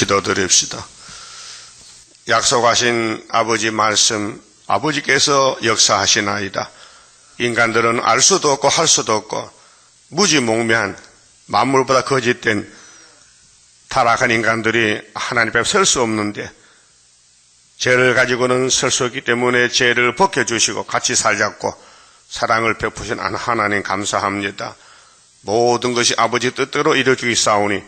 기도드립시다. 약속하신 아버지 말씀, 아버지께서 역사하시나이다. 인간들은 알 수도 없고 할 수도 없고 무지몽매한 만물보다 거짓된 타락한 인간들이 하나님 앞에 설 수 없는데 죄를 가지고는 설 수 없기 때문에 죄를 벗겨주시고 같이 살자고 사랑을 베푸신 하나님 감사합니다. 모든 것이 아버지 뜻대로 이루어지기 싸우니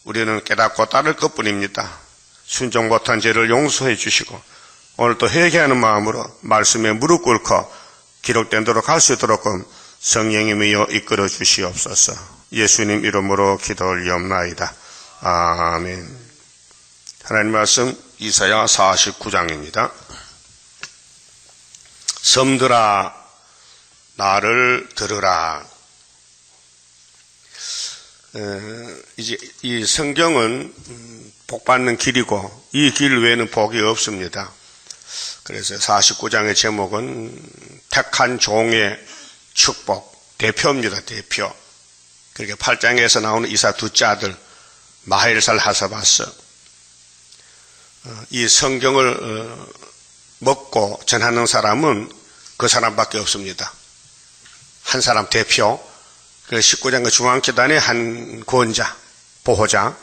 우리는 깨닫고 따를 것뿐입니다. 순종 못한 죄를 용서해 주시고 오늘 또 회개하는 마음으로 말씀에 무릎 꿇고 기록된 대로 갈 수 있도록 성령님이여 이끌어 주시옵소서. 예수님 이름으로 기도 올리옵나이다. 아멘. 하나님 말씀 이사야 49장입니다. 섬들아 나를 들으라. 이제 이 성경은 복받는 길이고 이 길 외에는 복이 없습니다. 그래서 49장의 제목은 택한 종의 축복, 대표입니다. 대표. 그렇게 8장에서 나오는 이사 둘째 아들 마헬살 하사바스. 이 성경을 먹고 전하는 사람은 그 사람밖에 없습니다. 한 사람 대표, 그 19장 중앙재단의 한 구원자, 보호자,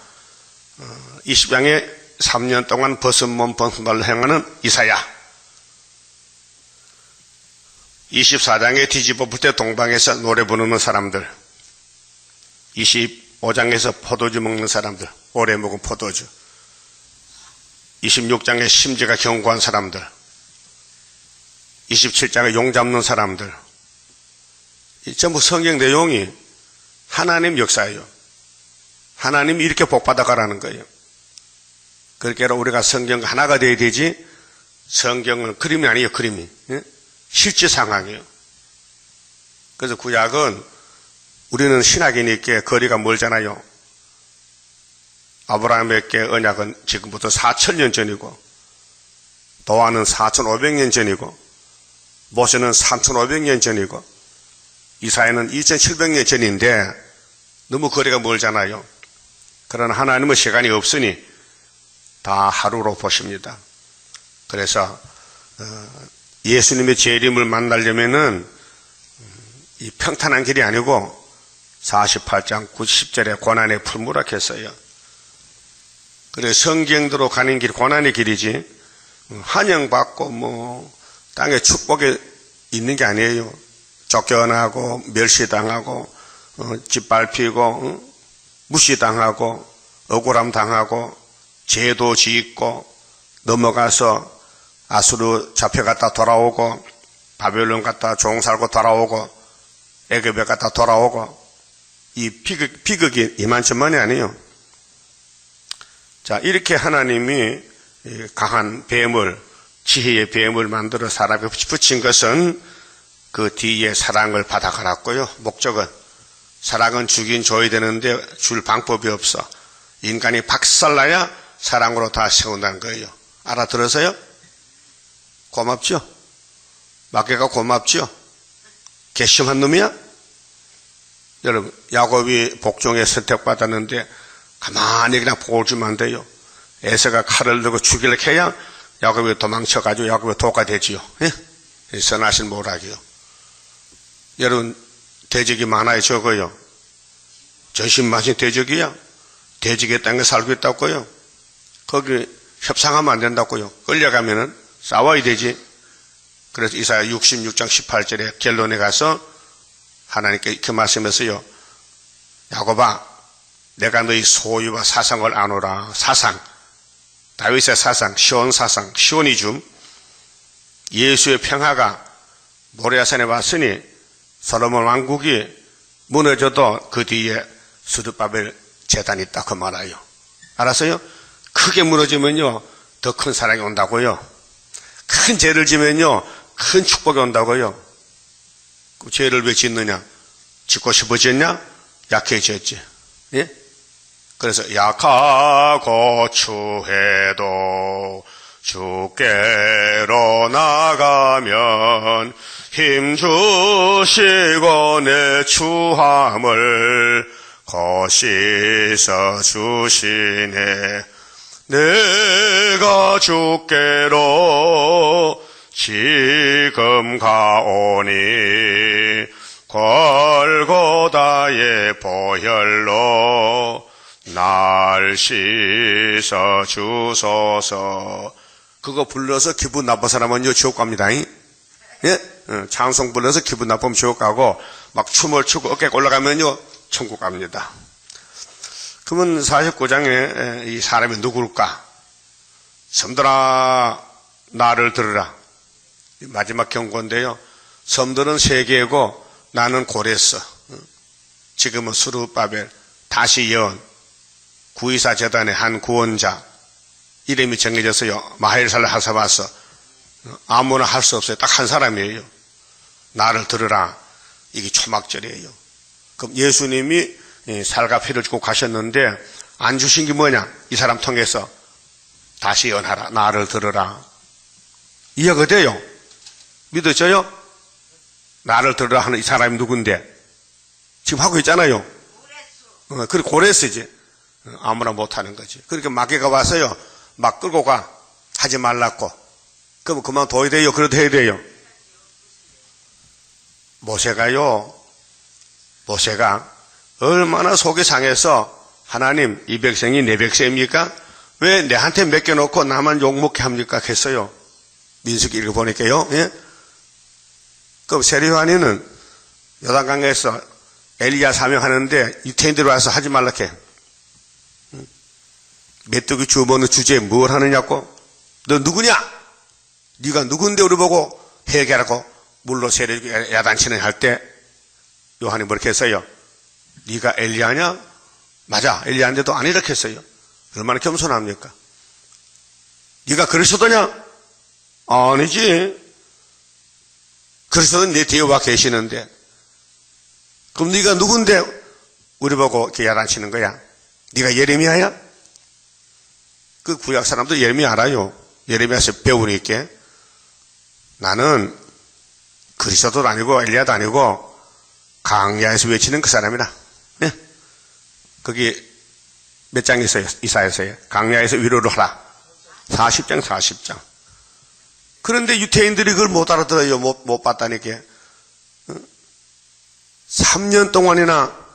20장에 3년 동안 벗은몸 벗은발로 행하는 이사야, 24장에 뒤집어 볼 때 동방에서 노래 부르는 사람들, 25장에서 포도주 먹는 사람들, 오래 먹은 포도주, 26장에 심지가 견고한 사람들, 27장에 용 잡는 사람들, 전부 성경 내용이 하나님 역사예요. 하나님이 이렇게 복받아가라는 거예요. 그렇게 우리가 성경과 하나가 되어야 되지, 성경은 그림이 아니에요. 그림이 실제 상황이에요. 그래서 구약은 우리는 신학이니까 거리가 멀잖아요. 아브라함에게 언약은 지금부터 4,000년 전이고, 노아는 4,500년 전이고, 모세는 3,500년 전이고, 이사야는 2,700년 전인데 너무 거리가 멀잖아요. 그러나 하나님은 시간이 없으니 다 하루로 보십니다. 그래서 예수님의 재림을 만나려면은 이 평탄한 길이 아니고 48장 90절에 고난의 풀무락했어요. 그래서 성경대로 가는 길 고난의 길이지 환영받고 뭐 땅에 축복이 있는 게 아니에요. 쫓겨나고 멸시당하고 짓밟히고 무시당하고 억울함 당하고 죄도 짓고 넘어가서 아수르 잡혀갔다 돌아오고 바벨론 갔다 종살고 돌아오고 애굽에 갔다 돌아오고 이 비극이 이만저만이 아니에요. 자, 이렇게 하나님이 강한 뱀을, 지혜의 뱀을 만들어 사람에 붙인 것은 그 뒤에 사랑을 받아가랐고요. 목적은 사랑은 주긴 줘야 되는데 줄 방법이 없어. 인간이 박살나야 사랑으로 다 세운다는 거예요. 알아들어서요? 고맙죠? 마귀가 고맙죠? 괘씸한 놈이야? 여러분, 야곱이 복종에 선택받았는데 가만히 그냥 복을 주면 안 돼요. 에서가 칼을 들고 죽이려고 해야 야곱이 도망쳐가지고 야곱이 도가 되지요. 예? 선하신 모락이요. 여러분, 대적이 많아요, 적어요? 전신만신 대적이야? 대적의 땅에 살고 있다고요? 거기 협상하면 안 된다고요? 끌려가면은 싸워야 되지. 그래서 이사야 66장 18절에 결론에 가서 하나님께 이렇게 말씀했어요. 야곱아, 내가 너희 소유와 사상을 아노라. 사상, 다윗의 사상, 시온 사상, 시온이 줌 예수의 평화가 모리아산에 왔으니 솔로몬 왕국이 무너져도 그 뒤에 스룹바벨 제단이 있다 그 말아요. 알았어요? 크게 무너지면요 더 큰 사랑이 온다고요. 큰 죄를 지면요 큰 축복이 온다고요. 그 죄를 왜 짓느냐? 짓고 싶어졌냐? 약해졌지. 예? 그래서 약하고 추해도 주께로 나가면 힘 주시고 내 추함을 거시서 주시네. 내가 주께로 지금 가오니 골고다의 보혈로 날 씻어 주소서. 그거 불러서 기분 나쁜 사람은요 지옥 갑니다. 예? 찬송 불러서 기분 나쁘면 지옥 가고 막 춤을 추고 어깨 올라가면요 천국 갑니다. 그러면 49장에 이 사람이 누구일까? 섬들아 나를 들으라. 마지막 경고인데요. 섬들은 세 개고 나는 고레스, 지금은 스룹바벨, 다시 연, 구이사 재단의 한 구원자, 이름이 정해졌어요. 마헬살 하사바스. 아무나 할 수 없어요. 딱 한 사람이에요. 나를 들으라. 이게 초막절이에요. 그럼 예수님이 살과 피를 주고 가셨는데 안 주신 게 뭐냐? 이 사람 통해서 다시 연하라. 나를 들으라. 이해가 돼요? 믿어져요? 나를 들으라 하는 이 사람이 누군데? 지금 하고 있잖아요. 그래 고레스지. 아무나 못하는 거지. 그렇게 마귀가 와서요 막 끌고 가. 하지 말라고. 그럼 그만 둬야 돼요? 그래도 해야 돼요? 모세가 얼마나 속이 상해서 하나님 이 백성이 내 백성입니까? 왜 내한테 맡겨놓고 나만 욕먹게 합니까? 했어요. 민수기 읽어보니까요. 예? 그럼 세리요한이는 요단강에서 엘리야 사명하는데 유태인들이 와서 하지 말라고 해. 메뚜기 주워먹는 주제에 뭘 하느냐고? 너 누구냐? 네가 누군데 우리 보고 회개하라고 물로 세례 야단치는 할 때 요한이 뭐렇게 했어요? 네가 엘리야냐? 맞아, 엘리야인데도 아니라 했어요. 얼마나 겸손합니까? 네가 그리스도냐? 아니지. 그리스도는 내 뒤에 와 계시는데. 그럼 네가 누군데 우리 보고 이렇게 야단치는 거야? 네가 예레미야야? 그 구약 사람도 예레미야 알아요. 예레미야에서 배우니까. 나는 그리스도도 아니고 엘리야도 아니고 강야에서 외치는 그 사람이다. 네? 거기 몇 장 있어요? 이사야서에. 강야에서 위로를 하라. 40장 40장. 그런데 유태인들이 그걸 못 알아들어요. 못 봤다니까. 3년 동안이나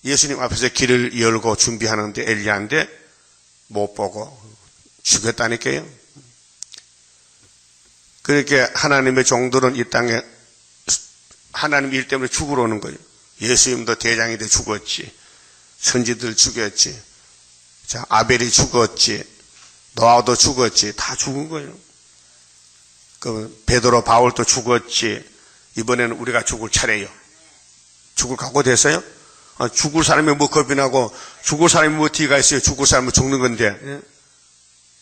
예수님 앞에서 길을 열고 준비하는데 엘리야인데 못 보고 죽였다니까요. 그렇게 하나님의 종들은 이 땅에 하나님 일 때문에 죽으러 오는 거예요. 예수님도 대장이 돼 죽었지. 선지들 죽였지. 자, 아벨이 죽었지. 노아도 죽었지. 다 죽은 거예요. 그 베드로 바울도 죽었지. 이번에는 우리가 죽을 차례예요. 죽을 각오 됐어요? 죽을 사람이 뭐 겁이 나고 죽을 사람이 뭐 뒤가 있어요. 죽을 사람은 죽는 건데. 예?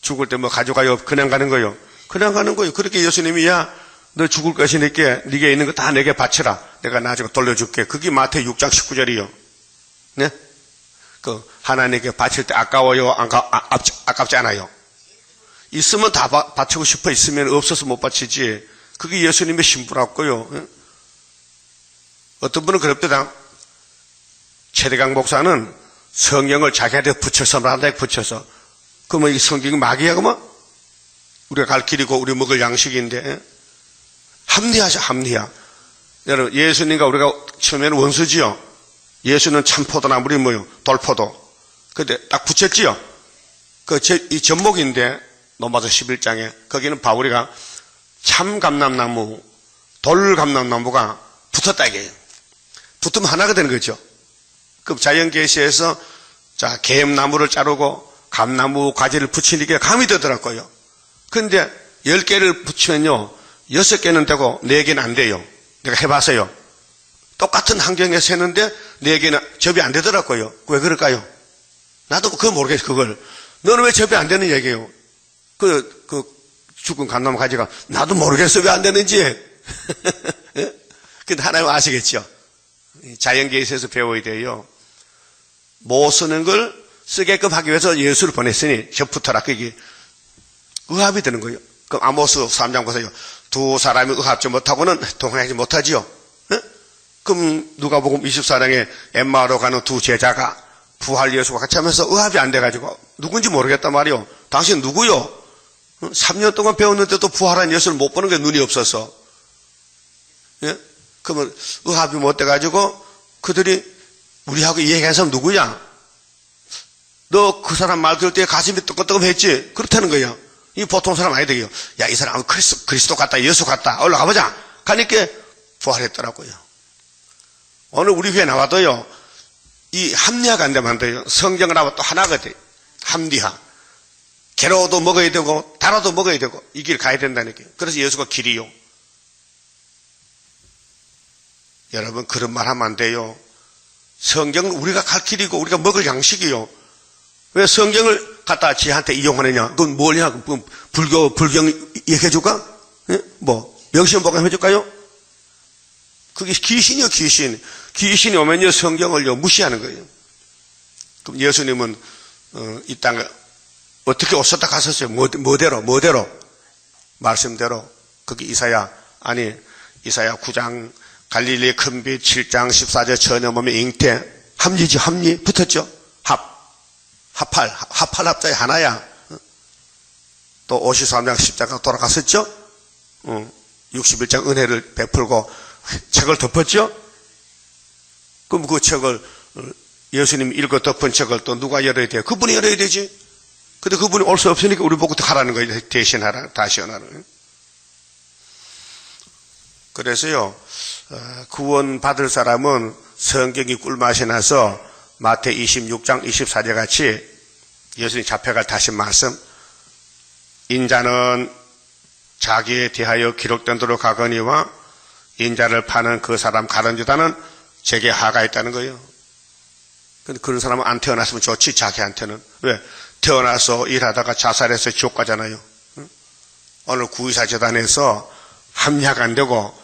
죽을 때 뭐 가져가요? 그냥 가는 거예요. 그냥 가는 거예요. 그렇게 예수님이 야 너 죽을 것이니까 네게 있는 거 다 내게 바치라. 내가 나중에 돌려줄게. 그게 마태 6장 19절이요. 네? 그 하나님께 바칠 때 아까워요? 아깝지 않아요? 있으면 다 바치고 싶어. 있으면 없어서 못 바치지. 그게 예수님의 신부라고요. 네? 어떤 분은 그럽니다. 최대강 목사는 성경을 자기한테 붙여서 말한다고 붙여서. 그러면 이 성경이 마귀야 그러면? 우리가 갈 길이고 우리 먹을 양식인데. 합리화죠, 합리화. 여러분, 예수님과 우리가 처음에는 원수지요. 예수는 참포도나물이 뭐요? 돌포도. 근데 딱 붙였지요. 이 전목인데, 로마서 11장에, 거기는 바울이가 참감람나무, 돌감람나무가 붙었다 이게요. 붙으면 하나가 되는 거죠. 그럼 자연계시에서, 자, 개엠나무를 자르고, 감나무 가지를 붙이니까 감이 되더라고요. 근데 10개를 붙이면요, 6개는 되고 4개는 안 돼요. 내가 해봤어요. 똑같은 환경에 세는데 4개는 접이 안 되더라고요. 왜 그럴까요? 나도 그거 모르겠어, 그걸. 너는 왜 접이 안 되는 얘기예요? 죽은 감나무 가지가 나도 모르겠어, 왜 안 되는지. 근데 하나님 아시겠죠? 자연계에서 배워야 돼요. 못 쓰는 걸 쓰게끔 하기 위해서 예수를 보냈으니 접붙어라. 그게 의합이 되는 거예요. 그럼 아모스 3장 보세요. 두 사람이 의합지 못하고는 동행하지 못하지요. 네? 그럼 누가복음 24장에 엠마오로 가는 두 제자가 부활 예수와 같이 하면서 의합이 안 돼가지고 누군지 모르겠단 말이요. 당신 누구요? 3년 동안 배웠는데도 부활한 예수를 못 보는 게 눈이 없어서. 예? 그러면 의합이 못 돼가지고 그들이 우리하고 이야기한 사람 누구야? 너 그 사람 말 들을 때 가슴이 뜨끔뜨끔했지? 그렇다는 거예요. 이 보통 사람 아니대요. 야, 이 사람은 그리스도 같다, 예수 같다. 올라가 보자. 가니까 부활했더라고요. 오늘 우리 교회 나와도요, 이 합리화가 안 되면 안 돼요. 성경을 하면 또 하나가 돼요. 합리화. 괴로워도 먹어야 되고, 달아도 먹어야 되고, 이 길 가야 된다니까요. 그래서 예수가 길이요. 여러분, 그런 말 하면 안 돼요. 성경은 우리가 갈 길이고, 우리가 먹을 양식이요. 왜 성경을 갖다 지한테 이용하느냐? 그건 뭐냐? 불경 얘기해줄까? 예? 명심보감 해줄까요? 그게 귀신이요, 귀신. 귀신이 오면요, 성경을요, 무시하는 거예요. 그럼 예수님은, 이 땅에 어떻게 오셨다 가셨어요? 뭐대로? 말씀대로. 그게 이사야 9장, 갈릴리 큰빛 7장 14절 전에 보면 잉태, 합리지, 합리. 붙었죠? 합할 합자에 하나야. 또 53장 십자가 돌아갔었죠? 61장 은혜를 베풀고 책을 덮었죠? 그럼 그 책을 예수님이 읽어 덮은 책을 또 누가 열어야 돼요? 그분이 열어야 되지. 근데 그분이 올 수 없으니까 우리 보고 가라는 거예요. 대신하라, 다시 하라는. 그래서요, 구원 받을 사람은 성경이 꿀맛이 나서 마태 26장 24절 같이 예수님이 잡혀갈 다시 말씀, 인자는 자기에 대하여 기록된 대로 가거니와 인자를 파는 그 사람 가론유다는 제게 하가 있다는 거예요. 근데 그런 사람은 안 태어났으면 좋지, 자기한테는. 왜? 태어나서 일하다가 자살해서 지옥 가잖아요. 오늘 구의사 재단에서 합리화가 안 되고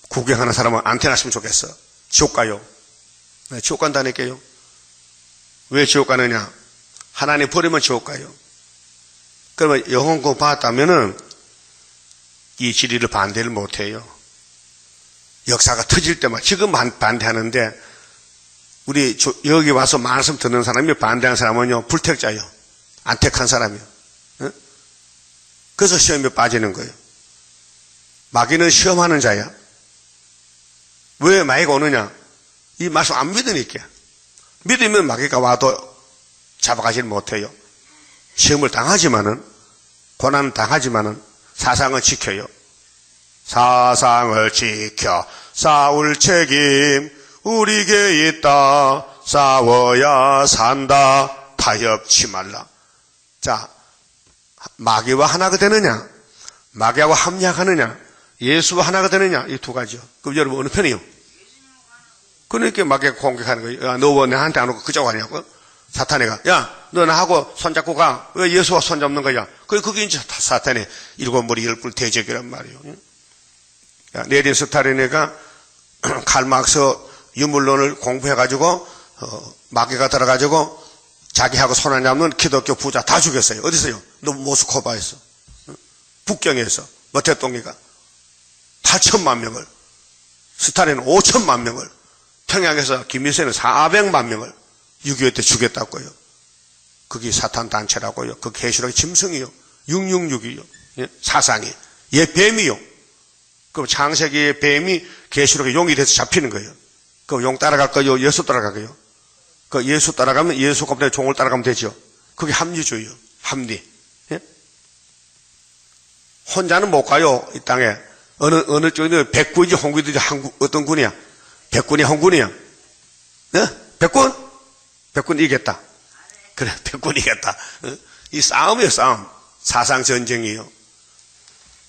구경하는 사람은 안 태어났으면 좋겠어. 지옥 가요. 네, 지옥 간다니까요. 왜 지옥 가느냐? 하나님 버리면 지옥 가요. 그러면 영혼 구원 받았다면은 이 진리를 반대를 못 해요. 역사가 터질 때만, 지금 반대하는데, 우리 여기 와서 말씀 듣는 사람이 반대하는 사람은요, 불택자예요. 안 택한 사람이요. 어? 그래서 시험에 빠지는 거예요. 마귀는 시험하는 자야. 왜 마귀가 오느냐? 이 말씀 안 믿으니까. 믿으면 마귀가 와도 잡아가지는 못해요. 시험을 당하지만은, 고난 당하지만은, 사상을 지켜요. 사상을 지켜 싸울 책임 우리에게 있다. 싸워야 산다. 타협치 말라. 자, 마귀와 하나가 되느냐? 마귀하고 합리화하느냐? 예수와 하나가 되느냐? 이 두 가지요. 그럼 여러분 어느 편이요? 그러니까 마귀가 공격하는 거예요. 야, 너 왜 나한테 안 오고 그쪽 가냐고? 사탄이가, 야, 너 나하고 손잡고 가. 왜 예수와 손잡는 거야? 그게 이제 사탄의 일곱 머리 열불 대적이란 말이에요. 레딘 스타린이가 칼막스 유물론을 공부해가지고 마귀가 들어가지고 자기하고 손 안 잡는 기독교 부자 다 죽였어요. 어디서요? 너 모스크바에서, 북경에서, 머태동이가 8천만 명을, 스타린은 5천만 명을, 평양에서 김일성은 400만 명을 6.25 때 죽였다고요. 그게 사탄 단체라고요. 그 계시록의 짐승이요. 666이요. 예? 사상이. 얘 뱀이요. 그럼 창세기의 뱀이 계시록의 용이 돼서 잡히는 거예요. 그럼 용 따라갈 거요? 예수 따라갈 거요? 그 예수 따라가면 예수 껍데기 종을 따라가면 되죠. 그게 합리주의요. 합리. 예? 혼자는 못 가요. 이 땅에. 어느 쪽이든 백군이지 홍군이지 어떤 군이야? 백군이 홍군이야? 예? 백군? 백군 이겼다. 그래, 백군 이겼다. 이 싸움이에요, 싸움. 사상전쟁이에요.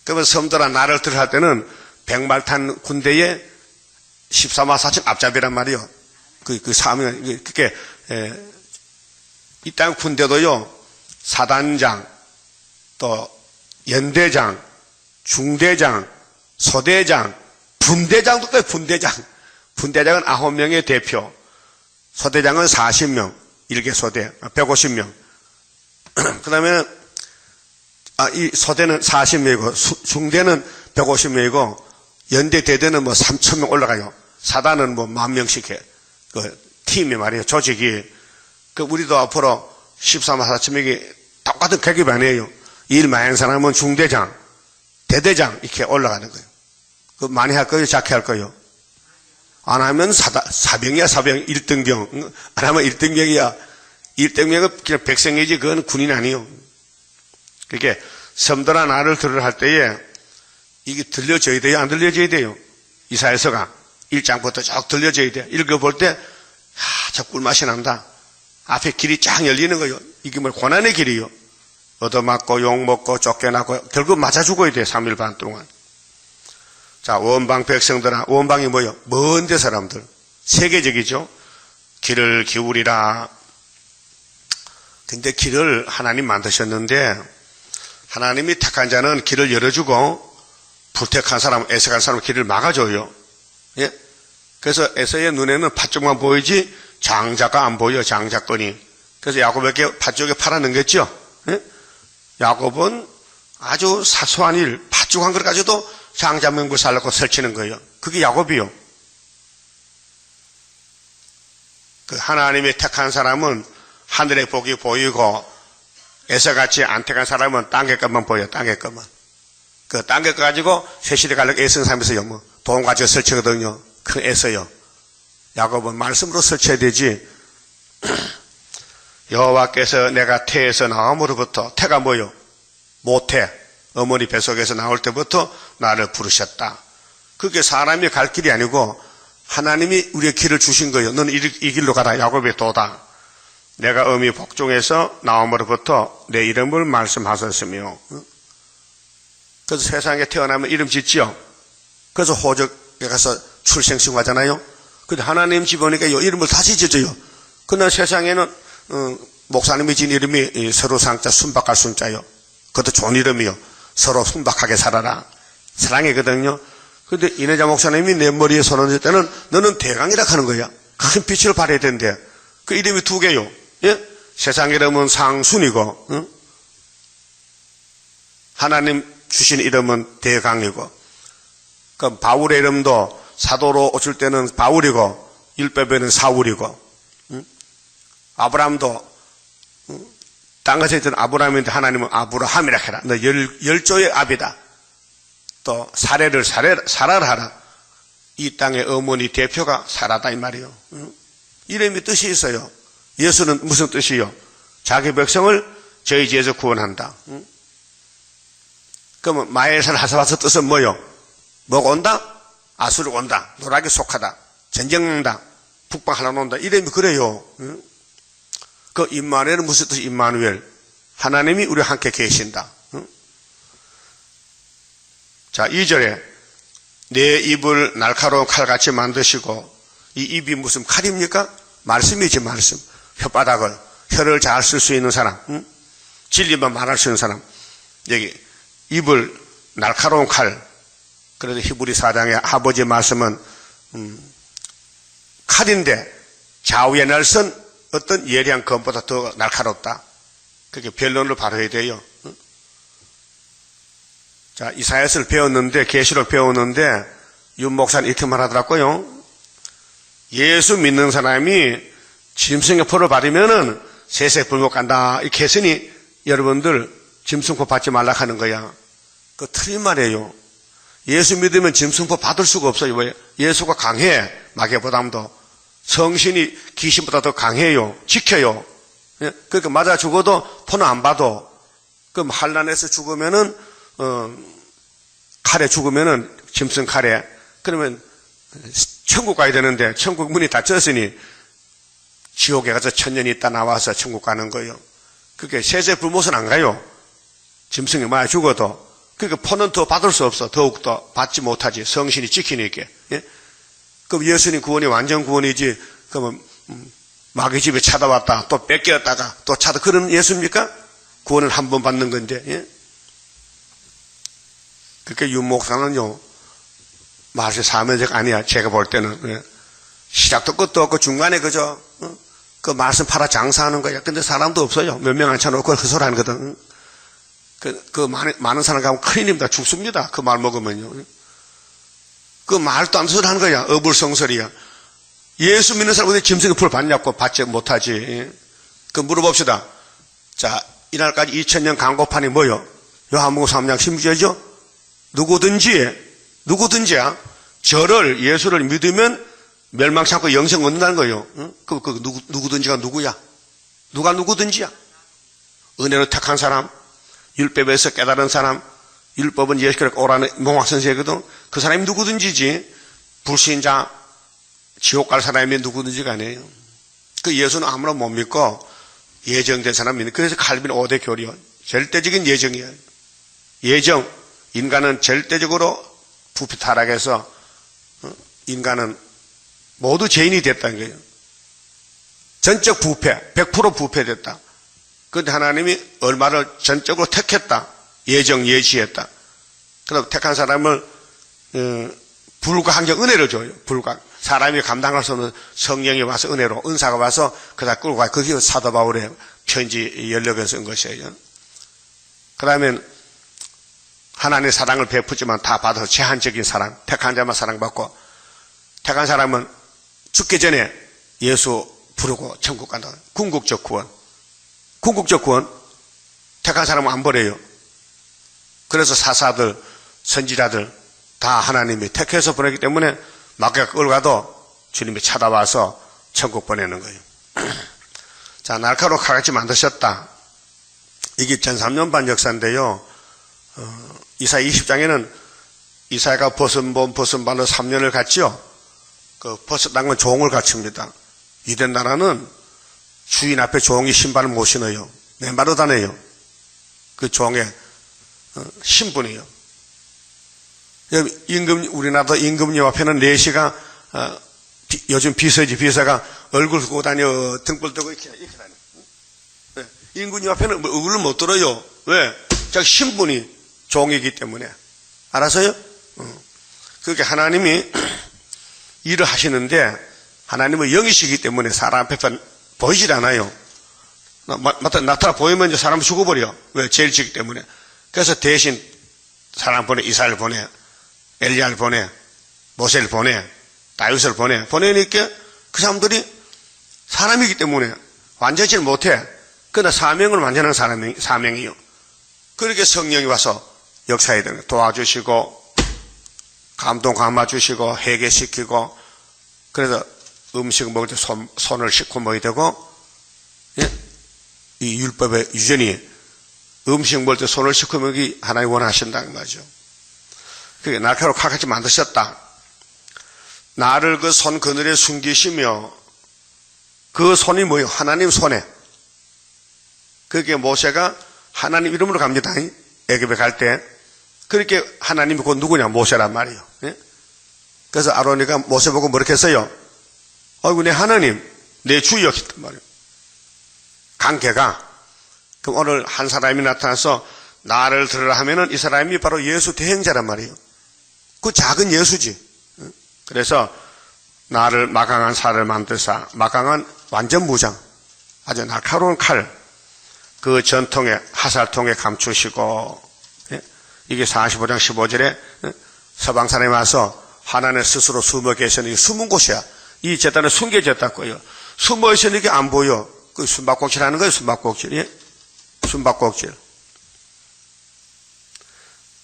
그러면 섬들아 나를 들할 때는 백말탄 군대에 14만 4천 앞잡이란 말이요. 그 싸움이, 그게, 이 땅 군대도요, 사단장, 또 연대장, 중대장, 소대장, 분대장도 있어요, 분대장. 분대장은 9명의 대표. 소대장은 40명, 1개 소대, 150명. 그 다음에, 이 소대는 40명이고, 중대는 150명이고, 연대 대대는 3,000명 올라가요. 사단은 10,000명씩 해. 그 팀이 말이에요, 조직이. 우리도 앞으로 14만 4천 명이 똑같은 계급 아니에요. 일 많이 하는 사람은 중대장, 대대장 이렇게 올라가는 거예요. 그 많이 할 거예요? 작게 할 거예요? 안 하면 사병이야, 사병. 1등병. 안 하면 1등병이야. 1등병은 그냥 백성이지 그건 군인 아니에요. 그렇게 섬들아 나를 들으라 할 때에 이게 들려져야 돼요? 안 들려져야 돼요? 이사야서가 1장부터 쭉 들려져야 돼요. 읽어볼 때 저 꿀맛이 난다. 앞에 길이 쫙 열리는 거예요. 이게 뭐 고난의 길이요. 얻어맞고 욕먹고 쫓겨나고 결국 맞아 죽어야 돼요. 3일 반 동안. 자, 원방 백성들아. 원방이 뭐예요? 먼데 사람들. 세계적이죠. 길을 기울이라. 근데 길을 하나님 만드셨는데 하나님이 택한 자는 길을 열어주고 불택한 사람, 애석한 사람 길을 막아줘요. 예? 그래서 에서의 눈에는 팥쪽만 보이지 장자가 안 보여, 장자권이. 그래서 야곱에게 팥쪽에 팔아넘겼죠. 예? 야곱은 아주 사소한 일, 팥죽 한 그릇 가지고도 장자 명부 살려고 설치는 거예요. 그게 야곱이요. 그 하나님이 택한 사람은 하늘의 복이 보이고 에서같이 안 택한 사람은 땅의 것만 보여, 땅의 것만. 그 땅의 것 가지고 세시대 갈력 애쓰는 사람에서요. 뭐 돈 가지고 설치거든요. 그 에서요. 야곱은 말씀으로 설쳐야 되지. 여호와께서 내가 태에서 나옴으로부터, 태가 뭐요? 모태, 어머니 뱃속에서 나올 때부터 나를 부르셨다. 그게 사람이 갈 길이 아니고 하나님이 우리의 길을 주신 거예요. 너는 이 길로 가라. 야곱의 도다. 내가 어미 복중에서 나옴으로부터 내 이름을 말씀하셨으며. 그래서 세상에 태어나면 이름 짓지요. 그래서 호적에 가서 출생신고하잖아요. 근데 하나님 집 오니까 이 이름을 다시 짓어요. 그러나 세상에는 목사님이 진 이름이 서로 상자 순박할 순자요. 그것도 좋은 이름이요. 서로 순박하게 살아라. 사랑이거든요. 근데 이내자 목사님이 내 머리에 손 얹을 때는 너는 대강이라 하는 거야. 큰 빛을 발해야 된대. 그 이름이 두 개요. 예? 세상 이름은 상순이고, 응? 하나님 주신 이름은 대강이고, 그 바울의 이름도 사도로 오실 때는 바울이고, 율법에는 사울이고, 응? 아브라함도 땅에서 있던 아브라함인데 하나님은 아브라함이라 해라. 너 열조의 아비다. 또 사라를 하라. 이 땅의 어머니 대표가 사라다 이 말이요. 응? 이름이 뜻이 있어요. 예수는 무슨 뜻이요? 자기 백성을 저희 지에서 구원한다. 응? 그러면 마엘산 하사바스 뜻은 뭐요? 뭐가 온다? 아수르 온다. 노락에 속하다. 전쟁난다. 북방하러 온다. 이름이 그래요. 응? 그 임마누엘은 무슨 뜻이 임마누엘? 하나님이 우리와 함께 계신다. 응? 자, 2절에 내 입을 날카로운 칼같이 만드시고, 이 입이 무슨 칼입니까? 말씀이지, 말씀. 혓바닥을, 혀를 잘 쓸 수 있는 사람, 응? 진리만 말할 수 있는 사람. 여기 입을 날카로운 칼. 그래서 히브리 4장의 아버지 말씀은 칼인데 좌우에 날선 어떤 예리한 검보다 더 날카롭다. 그렇게 변론을 발휘해야 돼요. 응? 자, 이사야서를 배웠는데, 계시록 배웠는데 윤 목사는 이렇게 말하더라고요. 예수 믿는 사람이 짐승의 포를 받으면은 세세불못 간다. 이렇게 했으니 여러분들 짐승포 받지 말라 하는 거야. 그 틀린 말이에요. 예수 믿으면 짐승포 받을 수가 없어요. 왜? 예수가 강해. 마귀보다도. 성신이 귀신보다 더 강해요. 지켜요. 그러니까 맞아 죽어도 포는 안 받아. 그럼 환난에서 죽으면은 칼에 죽으면은 짐승 칼에, 그러면 천국 가야 되는데 천국 문이 닫혔으니 지옥에 가서 천년이 있다 나와서 천국 가는 거예요. 그게 세세불못은 안 가요. 짐승이 많이 죽어도. 그러니까 포는 더 받을 수 없어. 더욱더 받지 못하지. 성신이 지키니까. 예? 그럼 예수님 구원이 완전 구원이지. 그러면 마귀 집에 찾아왔다 또 뺏겼다가 또 찾아, 그런 예수입니까? 구원을 한 번 받는 건데. 예? 그러니까 윤 목사는요, 말세 사면적 아니야. 제가 볼 때는. 예? 시작도 끝도 없고 중간에 그저 그 말씀 팔아 장사하는 거야. 근데 사람도 없어요. 몇 명 앉혀놓고 그 소리 하거든. 많은 사람 가면 큰일입니다. 죽습니다. 그 말 먹으면요. 그 말도 안 소리 하는 거야. 어불성설이야. 예수 믿는 사람은 짐승의 풀을 받냐고 받지 못하지. 그 물어봅시다. 자, 이날까지 2000년 강고판이 뭐요? 요한복음 3장 16절이죠? 누구든지야 저를, 예수를 믿으면 멸망치 않고 영생 얻는다는 거예요. 응? 누구든지가 누구야? 누가 누구든지야. 은혜로 택한 사람, 율법에서 깨달은 사람, 율법은 예수께로 오라는 몽학선생이거든. 그 사람이 누구든지지, 불신자, 지옥 갈 사람이 누구든지가 아니에요. 그 예수는 아무나 못 믿고 예정된 사람 믿는. 그래서 칼빈 5대 교리요. 절대적인 예정이에요. 예정. 인간은 절대적으로 부패 타락해서 인간은 모두 죄인이 됐다는 거예요. 전적 부패, 100% 부패됐다. 그런데 하나님이 얼마를 전적으로 택했다. 예정, 예시했다. 그래서 택한 사람을 불가항적 은혜를 줘요. 사람이 감당할 수 없는 성령이 와서 은혜로, 은사가 와서 그다 끌고 가요. 그게 사도 바울의 편지 연력에서 쓴 것이에요. 그 다음에 하나님의 사랑을 베푸지만 다 받아서 제한적인 사랑, 택한 자만 사랑받고, 택한 사람은 죽기 전에 예수 부르고 천국 간다. 궁극적 구원. 택한 사람은 안 버려요. 그래서 사사들, 선지자들 다 하나님이 택해서 보내기 때문에 막가 끌고 가도 주님이 찾아와서 천국 보내는 거예요. 자, 날카로운 칼같이 만드셨다. 이게 1300년 역사인데요. 이사야 20장에는 이사야가 벗은발로 3년을 갔지요. 그 벗었다는 건 종을 갖춥니다. 유대 나라는 주인 앞에 종이 신발을 못 신어요. 맨발로 다녀요. 그 종의 신분이에요. 우리나라도 임금님 앞에는 내시가 요즘 비서가 얼굴 끄고 다녀, 등불 뜨고 이렇게 다녀. 임금님 앞에는 얼굴을 못 들어요. 왜? 자기 신분이 종이기 때문에. 알아서요? 그렇게 하나님이 일을 하시는데, 하나님은 영이시기 때문에 사람 앞에 보이질 않아요. 나타나 보이면 이제 사람 죽어버려. 왜? 죄를 지기 때문에. 그래서 대신 사람 보내, 이사를 보내, 엘리야를 보내, 모세를 보내, 다윗을 보내니까 그 사람들이 사람이기 때문에 완전치 못해. 그러나 사명을 완전한 사명이요. 그렇게 성령이 와서 역사에 도와주시고, 감동 감아주시고, 회개시키고, 그래서 음식 먹을 때 손을 씻고 먹어야 되고, 예? 이 율법의 유전이 음식 먹을 때 손을 씻고 먹기 하나님 원하신다는 거죠. 그게 날카로운 칼같이 만드셨다. 나를 그 손 그늘에 숨기시며, 그 손이 뭐예요? 하나님 손에. 그게 모세가 하나님 이름으로 갑니다. 애굽에 갈 때. 그렇게 하나님이 그 누구냐? 모세란 말이에요. 예? 그래서 아론이가 모세 보고 뭐렇게 했어요? 어이구, 내 하나님, 내 주여 했단 말이에요. 관계가. 그럼 오늘 한 사람이 나타나서 나를 들으라 하면은 이 사람이 바로 예수 대행자란 말이에요. 그 작은 예수지. 그래서 나를 마강한 살을 만드사, 마강한 완전 무장, 아주 날카로운 칼, 그 전통에 하살통에 감추시고, 이게 45장 15절에 서방 사람이 와서 하나님 스스로 숨어 계시는 이 숨은 곳이야. 이 제단에 숨겨졌다고요. 숨어 있으니 이게 안 보여. 그 숨바꼭질 하는 거예요. 숨바꼭질. 숨바꼭질.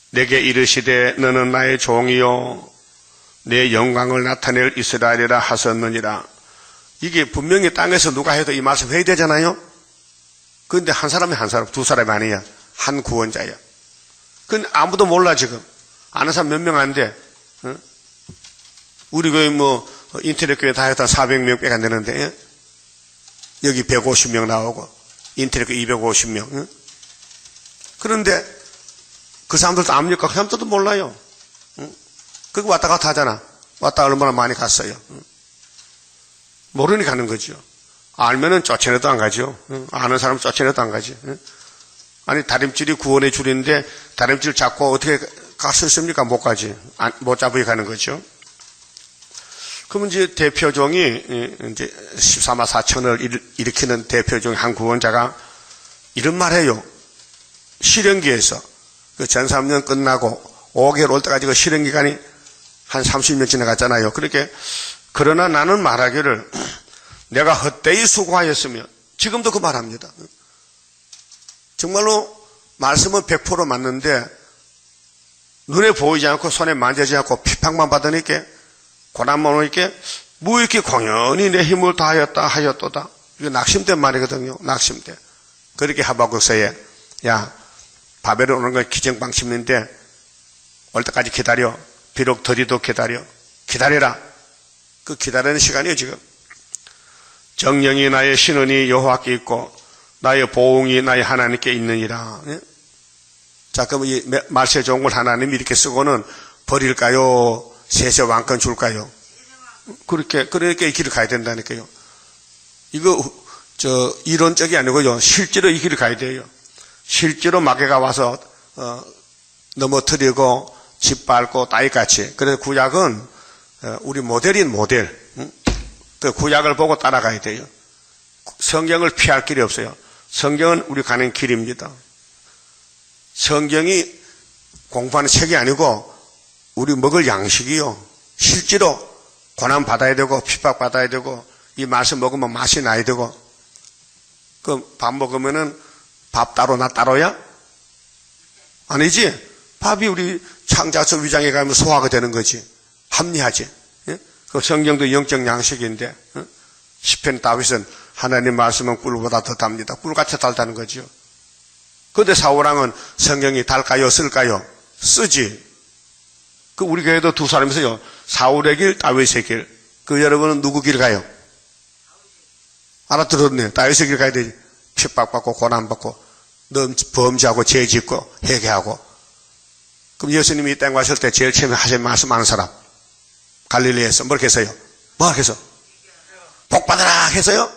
내게 이르시되 너는 나의 종이요 내 영광을 나타낼 이스라엘이라 하셨느니라. 이게 분명히 땅에서 누가 해도 이 말씀 해야 되잖아요. 그런데 한 사람이 한 사람, 두 사람이 아니야. 한 구원자야. 근데 아무도 몰라 지금. 아는 사람 몇 명 안 돼. 어? 우리 교회 인터넷 교회 다 했다 400명 빼가 안 되는데, 여기 150명 나오고 인터넷 교회 250명. 그런데 그 사람들도 압니까? 그 사람들도 몰라요. 그거 왔다 갔다 하잖아. 왔다 얼마나 많이 갔어요. 모르니 가는 거죠. 알면은 쫓아내도 안 가죠. 아는 사람 쫓아내도 안 가지. 아니, 다림질이 구원의 줄인데 다림질 잡고 어떻게 갈 수 있습니까? 못 가지. 못 잡으게 가는 거죠. 그러면 이제 대표종이 이제 14만 4천을 일으키는 대표종 한 구원자가 이런 말 해요. 실현기에서 그 전 3년 끝나고 5개월 올 때까지 그 실현기간이 한 30년 지나갔잖아요. 그렇게 그러나 나는 말하기를 내가 헛되이 수고하였으며, 지금도 그 말합니다. 정말로 말씀은 100% 맞는데 눈에 보이지 않고 손에 만지지 않고 핍박만 받으니까 고난만 오니까 뭐 이렇게 공연히 내 힘을 다하였다 하였도다. 이거 낙심된 말이거든요. 낙심돼. 그렇게 하박국서에 야 바벨론 오는 건 기정방침인데 올 때까지 기다려. 비록 더디도 기다려라. 그 기다리는 시간이에요 지금. 정령이 나의 신원이 여호와께 있고 나의 보응이 나의 하나님께 있느니라. 예? 자, 그럼 이 말세 좋은 걸 하나님이 이렇게 쓰고는 버릴까요? 세세 왕권 줄까요? 그러니까 이 길을 가야 된다니까요. 이거 이론적이 아니고요. 실제로 이 길을 가야 돼요. 실제로 마귀가 와서 넘어뜨리고 짓밟고 따위같이. 그래서 구약은 우리 모델인 모델. 그 구약을 보고 따라가야 돼요. 성경을 피할 길이 없어요. 성경은 우리 가는 길입니다. 성경이 공부하는 책이 아니고 우리 먹을 양식이요. 실제로 고난 받아야 되고 핍박 받아야 되고 이 말씀 먹으면 맛이 나야 되고 그 밥 먹으면은 밥 따로 나 따로야? 아니지. 밥이 우리 창자서 위장에 가면 소화가 되는 거지. 합리하지. 예? 그 성경도 영적 양식인데 시편 다윗은 하나님 말씀은 꿀보다 더 답니다. 꿀같이 달다는 거죠. 그런데 사울왕은 성경이 달까요? 쓸까요? 쓰지. 그 우리 교회도 두 사람이서요. 사울의 길, 다윗의 길. 그 여러분은 누구 길 가요? 알아들었네. 다윗의 길 가야 되지. 핍박받고 고난받고 범죄하고 죄짓고 회개하고. 그럼 예수님이 이 땅에 왔을 때 제일 처음에 하신 말씀 아는 사람? 갈릴리에서 뭘 했어요? 뭐 했어? 복받아라 했어요?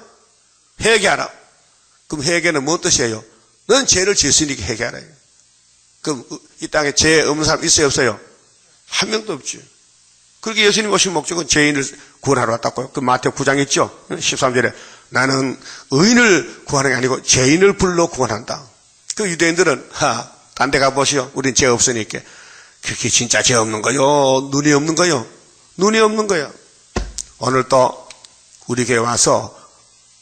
회개하라. 그럼 회개는 무슨 뜻이에요? 넌 죄를 지었으니까 회개하라. 그럼 이 땅에 죄 없는 사람 있어요 없어요? 한 명도 없지. 그렇게 예수님 오신 목적은 죄인을 구원하러 왔다고요. 그 마태복음 9장 있죠? 13절에 나는 의인을 구하는 게 아니고 죄인을 불러 구원한다. 그 유대인들은 딴 데 가보시오. 우린 죄 없으니까. 그게 진짜 죄 없는 거요? 눈이 없는 거요? 눈이 없는 거요. 오늘 또 우리 교회 와서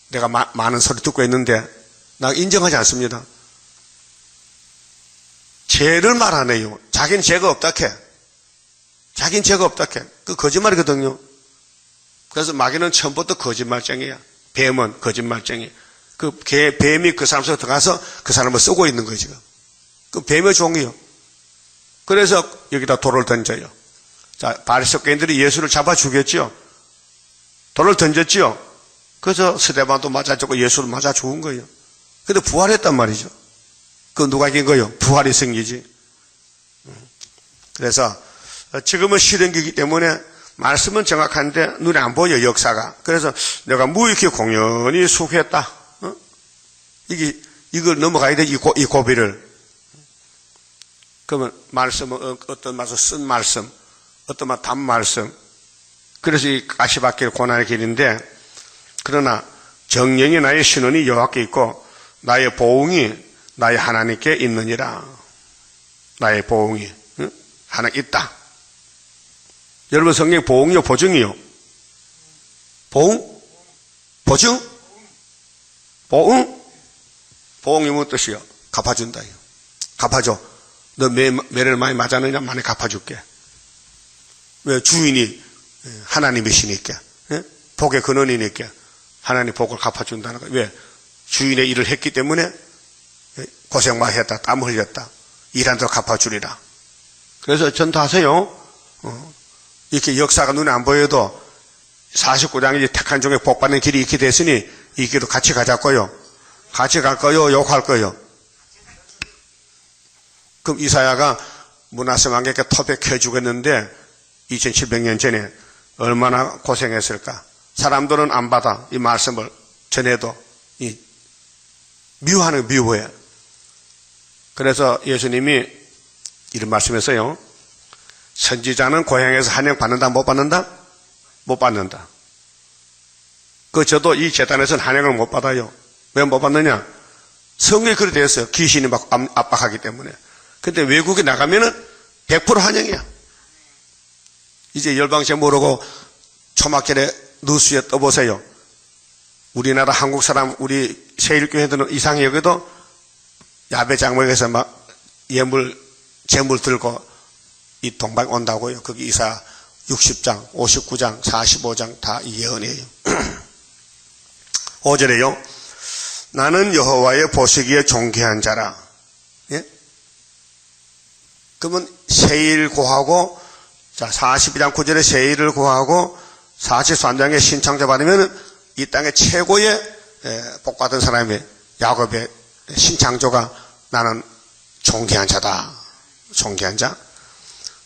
내가 많은 소리 듣고 있는데 나 인정하지 않습니다. 죄를 말하네요. 자기는 죄가 없다 캐. 자기는 죄가 없다 캐. 그 거짓말이거든요. 그래서 마귀는 처음부터 거짓말쟁이야. 뱀은 거짓말쟁이. 그 뱀이 그 사람 속에 들어가서 그 사람을 쓰고 있는 거예요 지금. 그 뱀의 종이요. 그래서 여기다 돌을 던져요. 자, 바리새인들이 예수를 잡아 죽였죠. 돌을 던졌죠. 그래서 스데반도 맞아 죽고 예수를 맞아 죽은 거예요. 근데 부활했단 말이죠. 그 누가 이긴 거예요? 부활이 생기지. 그래서 지금은 실행기이기 때문에 말씀은 정확한데 눈에 안 보여 역사가. 그래서 내가 무익히 공연히 수고했다. 이걸 넘어가야 돼. 이 고비를. 그러면 말씀은 어떤 말씀 쓴 말씀, 어떤 말 단 말씀. 그래서 이 가시밭길 고난의 길인데 그러나 정령이 나의 신원이 여호와께 있고 나의 보응이 나의 하나님께 있느니라. 나의 보응이 하나 있다. 여러분 성경에 보응이요 보증이요? 보응? 보증? 보응? 보응이 무슨 뜻이요? 갚아준다. 갚아줘. 너 매를 많이 맞았느냐? 많이 갚아줄게. 왜? 주인이 하나님이시니까. 복의 근원이니까 하나님 복을 갚아준다는 거예요. 왜? 주인의 일을 했기 때문에 고생 많이 했다. 땀 흘렸다. 일한 대로 갚아주리라. 그래서 전도하세요. 이렇게 역사가 눈에 안 보여도 49장이 택한 중에 복받는 길이 있게 됐으니 이 길도 같이 가자고요. 같이 갈 거요? 욕할 거요? 그럼 이사야가 므낫세 왕에게 토백해 주겠는데 2700년 전에 얼마나 고생했을까. 사람들은 안 받아. 이 말씀을 전해도 미워하는 미워해. 그래서 예수님이 이런 말씀했어요. 선지자는 고향에서 환영 받는다 못 받는다? 못 받는다. 저도 이 재단에서는 환영을 못 받아요. 왜 못 받느냐? 성경에 그렇게 되어 있어요. 귀신이 막 압박하기 때문에. 근데 외국에 나가면은 100% 환영이야. 이제 열방세 모르고 초막절에 뉴스에 떠보세요. 우리나라 한국 사람 우리 세일교회들은 이상히 여기도 야베 장막에서 막 재물 들고 이 동방 온다고요. 거기 이사 60장, 59장, 45장 다 예언이에요. 5절에요. 나는 여호와의 보시기에 존귀한 자라. 예? 그러면 세일 구하고, 자, 42장 9절에 세일을 구하고, 43장에 신창자 받으면 이 땅의 최고의 복받은 사람이 야곱의 신창조가 나는 존귀한 자다. 존귀한 자.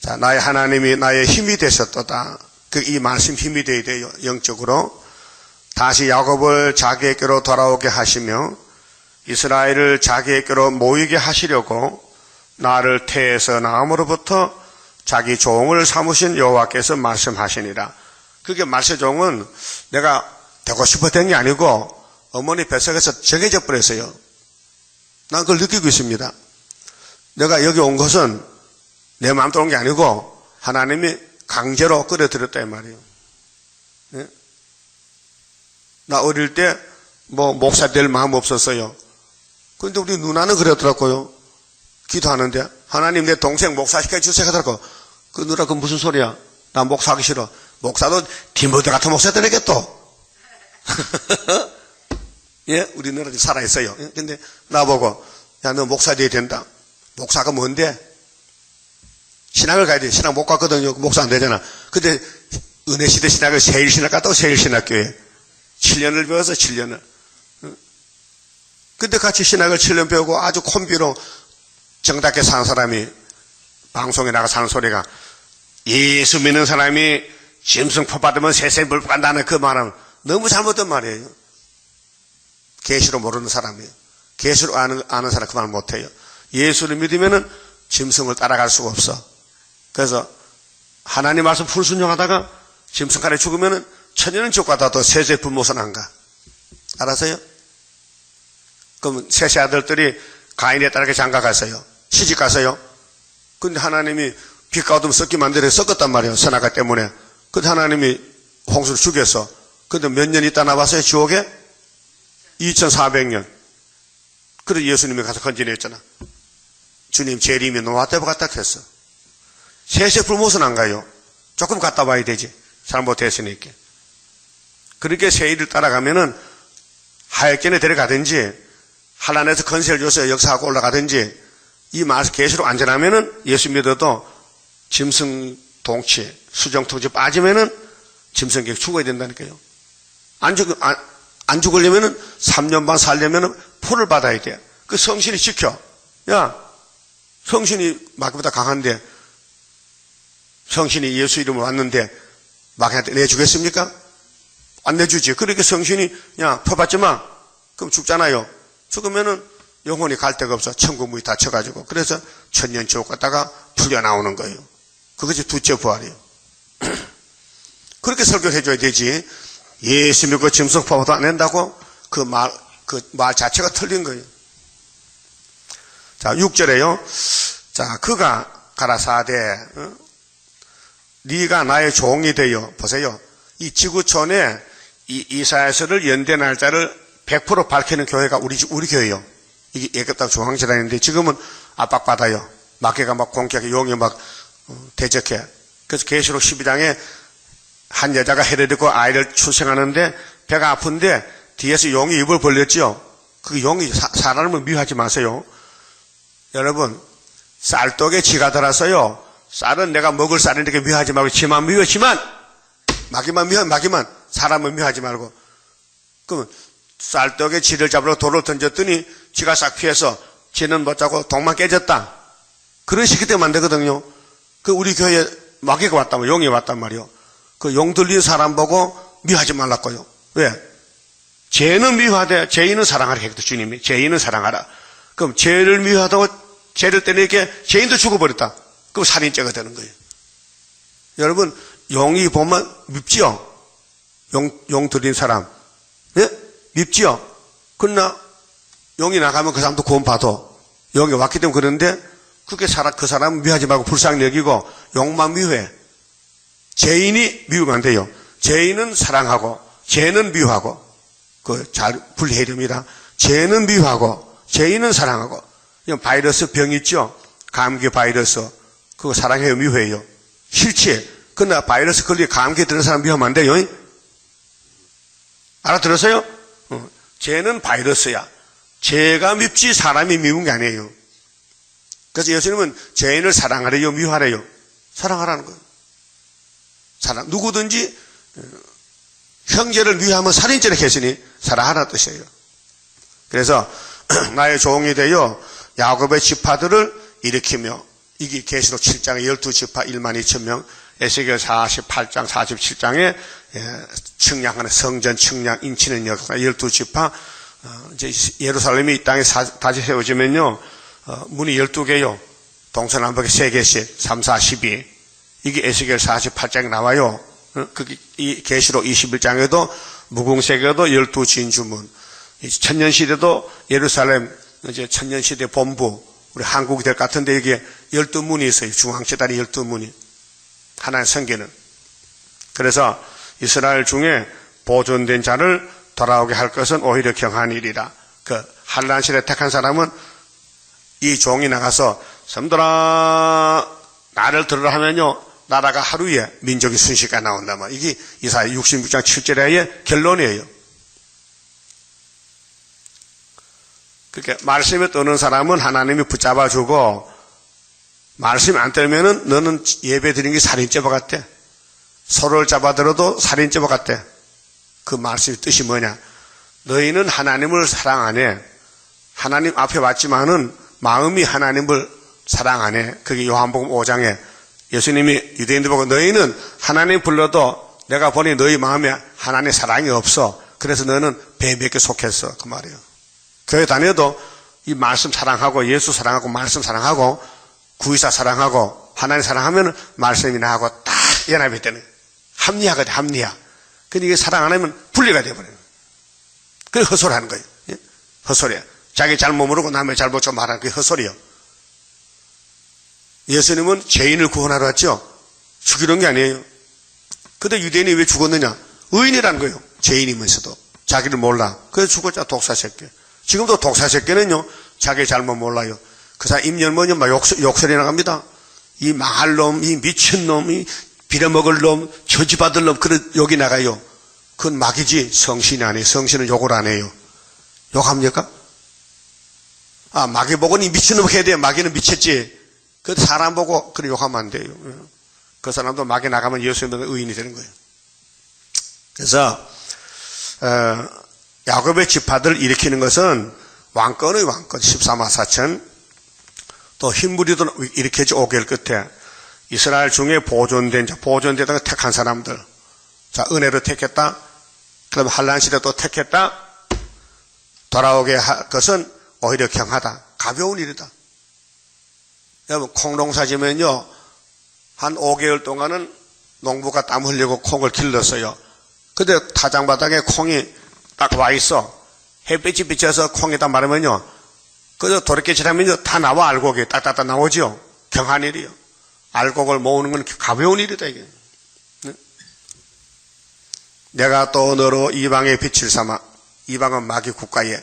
자, 나의 하나님이 나의 힘이 되셨도다. 이 말씀 힘이 되어야 돼요. 영적으로. 다시 야곱을 자기에게로 돌아오게 하시며 이스라엘을 자기에게로 모이게 하시려고 나를 태에서 낳음으로부터 자기 종을 삼으신 여호와께서 말씀하시니라. 그게 말세종은 내가 되고 싶어 된 게 아니고 어머니 뱃속에서 정해져 버렸어요. 난 그걸 느끼고 있습니다. 내가 여기 온 것은 내 마음대로 온 게 아니고 하나님이 강제로 끌어들였다 이 말이에요. 네? 나 어릴 때 목사 될 마음 없었어요. 그런데 우리 누나는 그러더라고요. 기도하는데 하나님 내 동생 목사시켜 주세요 하더라고. 그 누나 그 무슨 소리야? 나 목사하기 싫어. 목사도 디모데 같은 목사 되겠또. 예, 우리 누나 좀 살아있어요. 근데 나보고 야 너 목사 돼야 된다. 목사가 뭔데? 신학을 가야 돼. 신학 못 갔거든요. 목사 안 되잖아. 근데 은혜시대 신학을 세일신학 갔다고 세일신학교에 7년을 배워서 7년을. 근데 같이 신학을 7년 배우고 아주 콤비로 정답게 사는 사람이 방송에 나가 사는 소리가 예수 믿는 사람이 짐승포 받으면 세세 불 간다는 그 말은 너무 잘못된 말이에요. 계시로 모르는 사람이에요. 계시로 아는 사람 그 말 못해요. 예수를 믿으면은 짐승을 따라갈 수가 없어. 그래서 하나님 말씀 불순종하다가 짐승간에 죽으면은 천년은 지옥 가다도 세세 불못은 안 가. 알았어요? 그럼 셋의 아들들이 가인에 따르게 장가 갔어요. 시집 갔어요. 근데 하나님이 빛과 어둠 섞기 만들어 섞었단 말이에요. 선악과 때문에. 근데 하나님이 홍수를 죽였어. 근데 몇 년 있다 나왔어요, 지옥에? 2400년. 그래서 예수님이 가서 건진했잖아. 주님 재림이 노아때 갔다 했어. 세세 불못은 안 가요. 조금 갔다 와야 되지. 잘못했으니까. 그렇게 세일을 따라가면은 하얗게는 데려가든지 한란에서 건세를 줘서 역사하고 올라가든지 이 말씀 계시로 안전하면은 예수 믿어도 짐승 동치, 수정통치 빠지면은 짐승에게 죽어야 된다니까요. 안 죽으려면은 3년 반 살려면은 풀을 받아야 돼. 그 성신이 지켜. 야, 성신이 마귀보다 강한데 성신이 예수 이름으로 왔는데 마귀한테 내주겠습니까? 안 내주지. 그렇게 성신이 야, 퍼받지 마. 그럼 죽잖아요. 죽으면은 영혼이 갈 데가 없어. 천국 문이 닫혀가지고. 그래서 천년 지옥 갔다가 풀려 나오는 거예요. 그것이 두째 부활이에요. 그렇게 설교를 해줘야 되지. 예수 믿고 짐승 포도 안 낸다고? 그 말 자체가 틀린 거예요. 자, 6절에요. 자, 그가 가라사대, 네가 나의 종이 되어. 보세요. 이 지구촌에 이 이사야서를 연대 날짜를 100% 밝히는 교회가 우리 교회예요. 이게 애굽당 중앙재단인데 지금은 압박받아요. 마귀가 막 공격해, 용이 막 대적해. 그래서 계시록 12장에 한 여자가 해를 듣고 아이를 출생하는데 배가 아픈데 뒤에서 용이 입을 벌렸죠. 그 용이 사람을 미워하지 마세요. 여러분, 쌀떡에 쥐가 들어서요. 쌀은 내가 먹을 쌀이니까 미워하지 말고 쥐만 미워지만 마귀만 사람을 미워하지 말고. 그러면 쌀떡에 쥐를 잡으러 돌을 던졌더니 쥐가 싹 피해서 쥐는 못 잡고 독만 깨졌다. 그런 식이 되면 안 되거든요. 그 우리 교회에 마귀가 왔단 말이에요. 용이 왔단 말이에요. 그 용 들린 사람 보고 미워하지 말라고요. 왜? 죄는 미워하되 죄인은 사랑하라 했거든 주님이. 죄인은 사랑하라. 그럼 죄를 미워하다고 죄를 때리니까 죄인도 죽어버렸다. 그럼 살인죄가 되는 거예요. 여러분, 용이 보면 밉지요? 용 들린 사람. 예? 밉지요? 그러나 용이 나가면 그 사람도 구원받아. 용이 왔기 때문에 그런데 그게 그 사람은 미워하지 말고 불쌍히 여기고 용만 미워해. 죄인이 미우면 안 돼요. 죄인은 사랑하고 죄는 미워하고 그 잘 분리해야 됩니다. 죄는 미워하고 죄인은 사랑하고 이건 바이러스 병 있죠? 감기 바이러스. 그거 사랑해요, 미워해요? 싫지? 그러나 바이러스 걸리게 감기에 드는 사람 위험한데요? 알아들었어요? 죄는 바이러스야. 죄가 밉지 사람이 미운 게 아니에요. 그래서 예수님은 죄인을 사랑하래요, 미워하래요? 사랑하라는 거예요. 사랑. 누구든지 형제를 위하면 살인죄를 했으니 사랑하라는 뜻이에요. 그래서 나의 종이 되어 야곱의 지파들을 일으키며, 이게 계시록 7장의 12지파 1만 2천 명, 에스겔 48장 47장에 측량하는 성전 측량 인치는 역사 12지파, 이제 예루살렘이 이 땅에 다시 세워지면요, 문이 12개요. 동서남북에 3개씩 3, 4, 12. 이게 에스겔 48장에 나와요. 이 계시록 21장에도 무궁세계도 12진주문, 천년시대도 예루살렘 이제 천년시대 본부, 우리 한국이 될 것 같은데 이게 12문이 있어요. 중앙재단이 12문이. 하나의 성계는. 그래서 이스라엘 중에 보존된 자를 돌아오게 할 것은 오히려 경한 일이라. 그 한란시대 택한 사람은 이 종이 나가서 섬들아 나를 들으라 하면요, 나라가 하루에 민족이 순식간에 나온단 말이에요. 이게 이사야 66장 7절의 결론이에요. 그렇게 말씀에 떠는 사람은 하나님이 붙잡아주고, 말씀 안 떨면은 너는 예배 드리는 게 살인죄와 같대. 서로를 잡아들어도 살인죄와 같대. 그 말씀의 뜻이 뭐냐? 너희는 하나님을 사랑 안 해. 하나님 앞에 왔지만은 마음이 하나님을 사랑 안 해. 그게 요한복음 5장에 예수님이 유대인들 보고 너희는 하나님 불러도 내가 보니 너희 마음에 하나님의 사랑이 없어. 그래서 너는 뱀에게 속했어. 그 말이에요. 교회 다녀도 이 말씀 사랑하고 예수 사랑하고 말씀 사랑하고 구의사 사랑하고 하나님 사랑하면 말씀이 나하고 딱 연합이 되는 거예요. 합리화가 돼, 합리화. 근데 이게 사랑 안 하면 분리가 돼버려요. 그게 헛소리하는 거예요. 헛소리야. 자기 잘못 모르고 남의 잘못 좀 말하는 그게 헛소리요. 예수님은 죄인을 구원하러 왔죠. 죽이는 게 아니에요. 근데 유대인이 왜 죽었느냐? 의인이라는 거예요. 죄인이면서도 자기를 몰라. 그래서 죽었자 독사새끼. 지금도 독사새끼는요, 자기 잘못 몰라요. 그 사람 입열머니 막 욕설이 나갑니다. 이 망할 놈, 이 미친 놈, 이 빌어먹을 놈, 저주받을 놈, 그런 욕이 나가요. 그건 막이지 성신이 아니에요. 성신은 욕을 안 해요. 욕합니까? 아, 마귀 보고 이 미친놈 해야 돼요. 마귀는 미쳤지. 그 사람 보고 그런 욕하면 안 돼요. 그 사람도 마귀 나가면 예수님은 의인이 되는 거예요. 그래서 야곱의 지파들을 일으키는 것은 왕권의 왕권 14만 4천, 또 흰무리도 일으켜져 5개월 끝에 이스라엘 중에 보존되다가 택한 사람들, 자, 은혜로 택했다. 그럼 한란시대 또 택했다. 돌아오게 할 것은 오히려 경하다. 가벼운 일이다. 여러분, 콩농사 지면요, 한 5개월 동안은 농부가 땀 흘리고 콩을 길렀어요. 근데 타장바닥에 콩이 딱 와 있어. 햇빛이 비쳐서 콩에다 마르면요, 그저 도래깨질하면요, 다 나와, 알곡이. 딱딱딱 나오죠. 경한 일이요. 알곡을 모으는 건 가벼운 일이다, 이게. 네? 내가 또 너로 이방의 빛을 삼아. 이방은 마귀 국가에.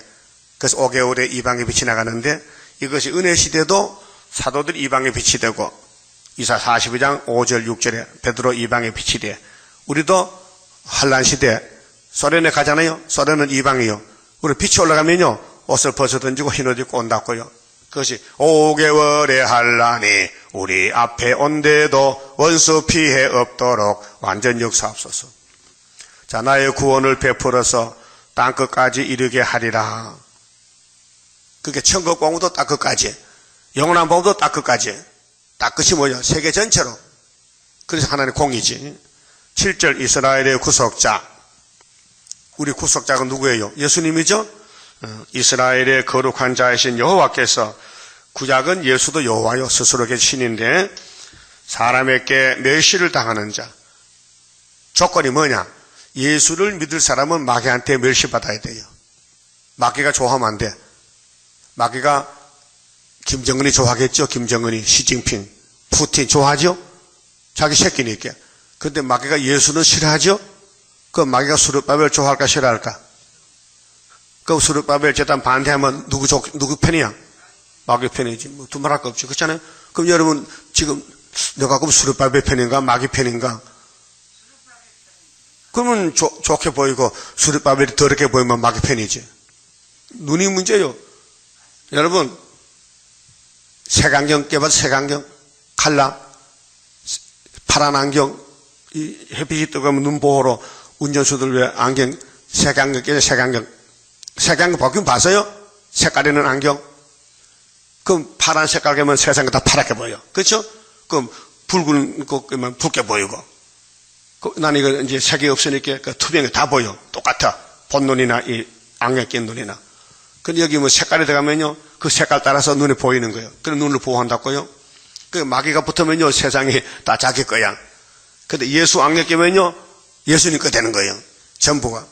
그래서 5개월에 이방의 빛이 나가는데, 이것이 은혜 시대도 사도들 이방의 빛이 되고, 이사 42장 5절 6절에 베드로 이방의 빛이 돼. 우리도 한란 시대 소련에 가잖아요. 소련은 이방이요. 우리 빛이 올라가면요, 옷을 벗어 던지고 흰 옷 입고 온다고요. 그것이 5개월의 한란이 우리 앞에 온데도 원수 피해 없도록 완전 역사하옵소서. 자, 나의 구원을 베풀어서 땅끝까지 이르게 하리라. 그게 천국 공부도 땅끝까지, 영원한 복도 땅끝까지. 땅끝이 뭐냐? 세계 전체로. 그래서 하나님의 공이지. 7절 이스라엘의 구속자. 우리 구속자가 누구예요? 예수님이죠? 이스라엘의 거룩한 자이신 여호와께서, 구약은 예수도 여호와요, 스스로의 신인데 사람에게 멸시를 당하는 자. 조건이 뭐냐? 예수를 믿을 사람은 마귀한테 멸시받아야 돼요. 마귀가 좋아하면 안 돼. 마귀가 김정은이 좋아하겠죠? 김정은이, 시진핑, 푸틴 좋아하죠? 자기 새끼니까. 근데 마귀가 예수는 싫어하죠? 그럼 마귀가 수르바벨 좋아할까 싫어할까? 그 수르바벨 재단 반대하면 누구 편이야? 마귀 편이지. 뭐 두말할 거 없지. 그렇잖아요? 그럼 여러분, 지금 너가 그럼 수르바벨 편인가? 마귀 편인가? 그러면 좋게 보이고 수르바벨이 더럽게 보이면 마귀 편이지. 눈이 문제요. 여러분, 색안경 껴봐도 색안경, 칼라, 파란 안경, 이 햇빛이 뜨거우면 눈 보호로 운전수들 왜 안경, 색안경 끼죠, 색안경. 색안경 바뀌면 봤어요? 색깔 있는 안경? 그럼 파란 색깔 끼면 세상이 다 파랗게 보여. 그렇죠? 그럼 붉은 거 끼면 붉게 보이고. 난 이거 이제 색이 없으니까 그 투명해 다 보여. 똑같아. 본눈이나 이 안경 낀 눈이나. 근데 여기 뭐 색깔이 들어가면요, 그 색깔 따라서 눈에 보이는 거예요. 그래서 눈을 보호한다고요. 그 마귀가 붙으면요, 세상이 다 자기 거야. 근데 예수 안경 끼면요, 예수님 거 되는 거예요. 전부가.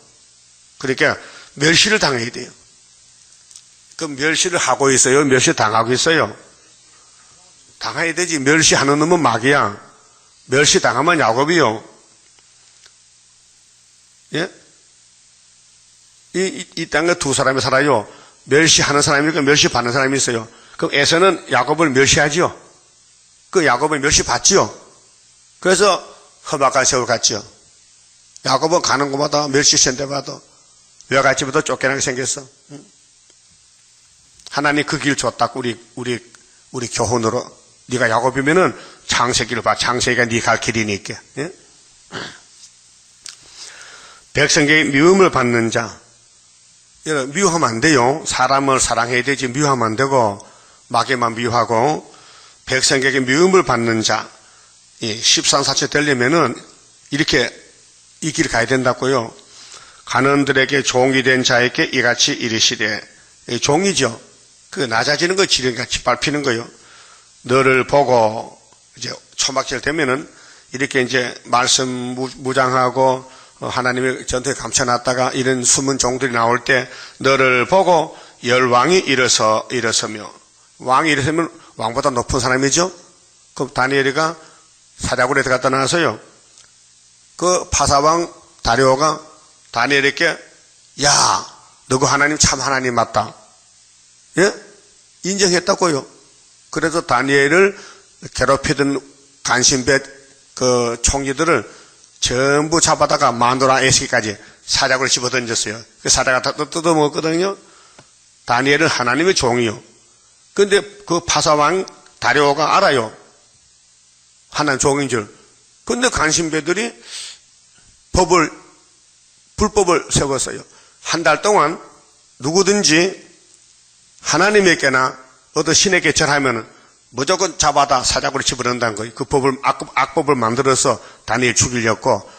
그러니까 멸시를 당해야 돼요. 그 멸시를 하고 있어요? 멸시 당하고 있어요? 당해야 되지. 멸시하는 놈은 마귀야. 멸시 당하면 야곱이요. 예? 이 땅에 두 사람이 살아요. 멸시하는 사람이 있고 멸시받는 사람이 있어요. 그럼 에서는 야곱을 멸시하지요. 그 야곱을 멸시받지요. 그래서 험악한 세월 갔지요. 야곱은 가는 곳마다 멸시센데 봐도 외갓집부터 쫓겨나게 생겼어. 하나님 그 길 줬다고 우리 교훈으로. 네가 야곱이면은 창세기를 봐. 창세기가 네 갈 길이니까. 예? 백성에게 미움을 받는 자. 여러분, 미워하면 안 돼요. 사람을 사랑해야 되지. 미워하면 안 되고, 마귀만 미워하고, 백성에게 미움을 받는 자. 13사체 되려면은, 이렇게, 이 길 가야 된다고요. 간원들에게 종이 된 자에게 이같이 이르시되, 종이죠. 그 낮아지는 거 지렁이같이 밟히는 거요. 너를 보고, 이제 초막절 되면은, 이렇게 이제 말씀 무장하고, 하나님의 전투에 감춰놨다가 이런 숨은 종들이 나올 때 너를 보고 열왕이 일어서며 왕이 일어서면 왕보다 높은 사람이죠. 그럼 다니엘이가 사자굴에 들어갔다 나와서요. 그 파사왕 다리오가 다니엘에게 야, 너그 하나님 참 하나님 맞다. 예? 인정했다고요. 그래서 다니엘을 괴롭히던 간신배 그 총리들을 전부 잡아다가 마누라 에스기까지 사자굴에 집어던졌어요. 그 사자가 다 뜯어먹었거든요. 다니엘은 하나님의 종이요. 근데 그 파사왕 다리오가 알아요. 하나님 종인 줄. 근데 간신배들이 불법을 세웠어요. 한 달 동안 누구든지 하나님에게나 어떤 신에게 절하면은 무조건 잡아다 사자굴에 집어넣는다는 거예요. 그 악법을 만들어서 다니엘 죽이려고.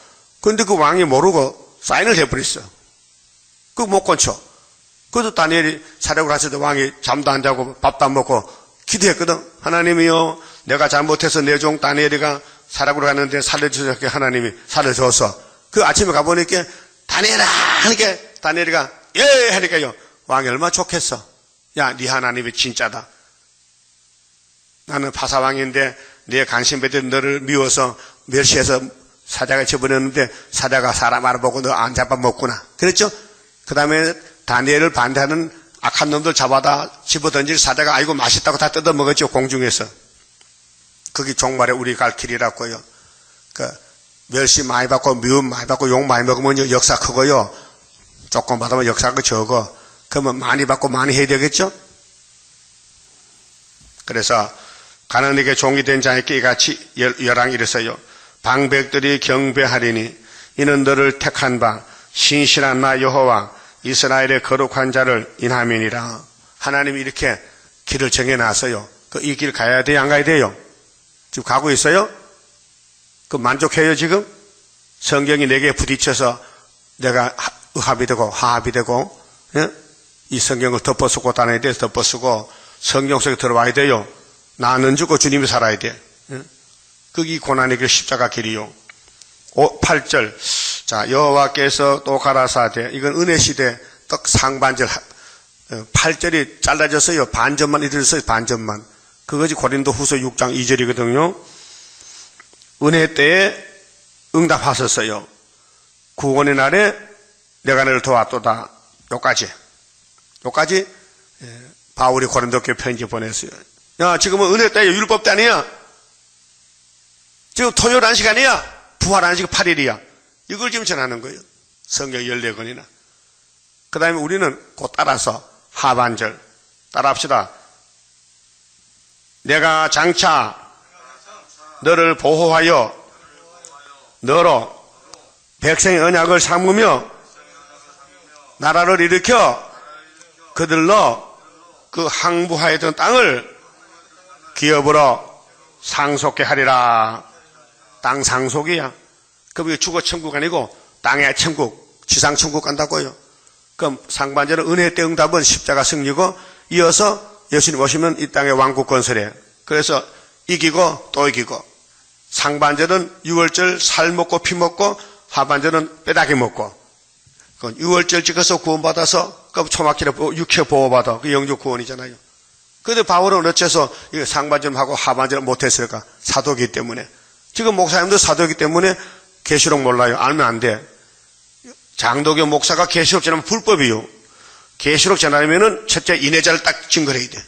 그런데 그 왕이 모르고 사인을 해버렸어. 그거 못 건쳐. 그래서 다니엘이 사자굴에 갔을 때 왕이 잠도 안 자고 밥도 안 먹고 기도했거든. 하나님이요, 내가 잘못해서 내 종 다니엘이가 사자굴에 갔는데 살려주셨게 하나님이 살려줘서. 그 아침에 가보니까 다니엘아 하니까 다니엘이가 예 하니까요. 왕이 얼마나 좋겠어. 야, 네 하나님이 진짜다. 나는 파사왕인데 네 간신배들이 너를 미워서 멸시해서 사자가 집어넣는데 사자가 사람 알아보고 너 안 잡아먹구나. 그랬죠? 그 다음에 다니엘을 반대하는 악한 놈들 잡아다 집어던질 사자가 아이고 맛있다고 다 뜯어먹었죠. 공중에서. 그게 종말에 우리 갈 길이라고요. 그 멸시 많이 받고 미움 많이 받고 욕 많이 먹으면 역사 크고요. 조금 받으면 역사가 적어. 그러면 많이 받고 많이 해야 되겠죠? 그래서 가난에게 종이 된 자에게 이같이 열왕이 이르서요. 방백들이 경배하리니 이는 너를 택한 바 신실한 나 여호와 이스라엘의 거룩한 자를 인함이니라. 하나님이 이렇게 길을 정해놨어요. 이 길 가야 돼요? 안 가야 돼요? 지금 가고 있어요? 그 만족해요 지금? 성경이 내게 부딪혀서 내가 의합이 되고 화합이 되고 예? 이 성경을 덮어쓰고 다녀야 돼. 덮어쓰고 성경 속에 들어와야 돼요. 나는 죽고 주님이 살아야 돼. 그게 고난의 길 십자가 길이요. 8절. 자, 여호와께서 또 가라사대. 이건 은혜 시대 떡 상반절 8절이 잘라졌어요. 반절만 이들었어요. 반절만. 그것이 고린도 후서 6장 2절이거든요. 은혜 때에 응답하셨어요. 구원의 날에 내가 너를 도왔도다. 요까지 바울이 고린도교회 편지 보냈어요. 야, 지금은 은혜 때야. 율법 때 아니야. 지금 토요일 안식 아니야. 부활 안식 8일이야. 이걸 지금 전하는 거예요. 성경 14권이나. 그 다음에 우리는 곧 따라서 하반절 따라합시다. 내가 장차 너를 보호하여 너로 백성의 언약을 삼으며 나라를 일으켜 그들로 그 항부하였던 땅을 기업으로 상속케 하리라. 땅 상속이야. 그럼 죽어 천국 아니고 땅의 천국, 지상 천국 간다고요. 그럼 상반절은 은혜 때 응답은 십자가 승리고 이어서 예수님 오시면 이 땅의 왕국 건설해. 그래서 이기고 또 이기고. 상반절은 6월절 살 먹고 피 먹고 하반절은 뼈다귀 먹고. 그건 6월절 찍어서 구원받아서 그 초막길에 육체 보호받아. 그 영적 구원이잖아요. 그런데 바울은 어째서 상반절하고 하반절을 못했을까? 사도기 때문에. 지금 목사님도 사도기 때문에 계시록 몰라요. 알면 안 돼. 장도교 목사가 계시록 전하면 불법이요. 계시록 전하려면은 첫째 인해자를 딱 증거해야 돼.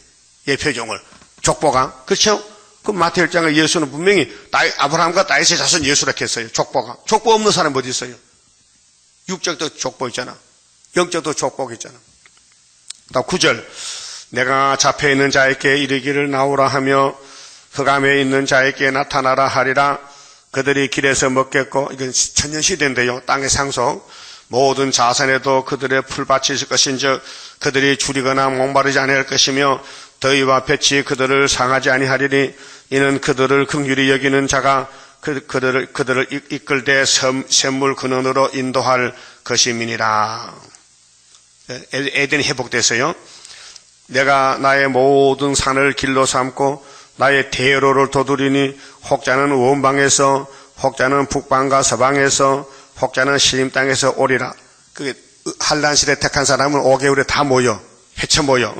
예표종을. 족보가. 그렇죠? 그 마태복음 1장에 예수는 분명히 아브라함과 다윗의 자손 예수라 했어요. 족보가. 족보 없는 사람 어디 있어요? 육적도 족보 있잖아. 영적도 족보가 있잖아. 다음 9절. 내가 잡혀있는 자에게 이르기를 나오라 하며 흑암에 있는 자에게 나타나라 하리라. 그들이 길에서 먹겠고, 이건 천년시대인데요. 땅의 상속. 모든 자산에도 그들의 풀밭이 있을 것인즉 그들이 줄이거나 목마르지 아니할 것이며 더위와 볕이 그들을 상하지 아니하리니 이는 그들을 긍휼히 여기는 자가 그들을 이끌되 샘물 근원으로 인도할 것임이니라. 에덴이 회복됐어요. 내가 나의 모든 산을 길로 삼고 나의 대로를 도두리니 혹자는 원방에서 혹자는 북방과 서방에서 혹자는 시림 땅에서 오리라. 그게 한란시대 택한 사람은 5개월에 다 모여. 헤쳐 모여.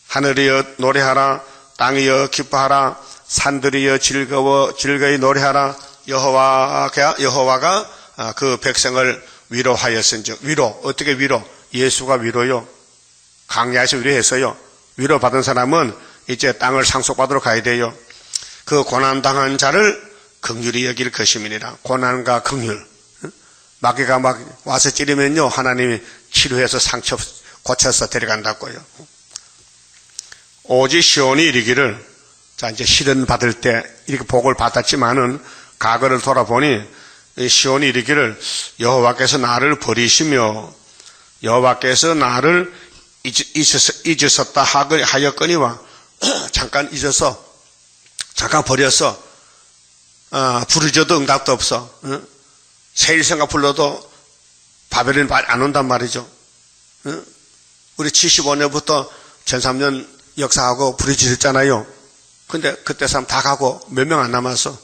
하늘이여 노래하라. 땅이여 기뻐하라. 산들이여 즐거이 노래하라. 여호와가 그 백성을 위로하였은즉. 위로. 어떻게 위로? 예수가 위로요. 강야에서 위로했어요. 위로받은 사람은 이제 땅을 상속받으러 가야 돼요. 그 고난당한 자를 긍휼히 여길 것임이니라. 고난과 긍휼. 마귀가 막 와서 찌르면요, 하나님이 치료해서 상처 고쳐서 데려간다고요. 오직 시온이 이르기를, 자, 이제 시련 받을 때 이렇게 복을 받았지만은 과거를 돌아보니 시온이 이르기를 여호와께서 나를 버리시며 여호와께서 나를 잊으셨다 하였거니와 잠깐 잊어서 잠깐 버려서 부르짖어도 응답도 없어. 세일성가 불러도 바벨론이 안 온단 말이죠. 우리 75년부터 1003년 역사하고 부르짖었잖아요. 근데 그때 사람 다 가고 몇 명 안 남았어.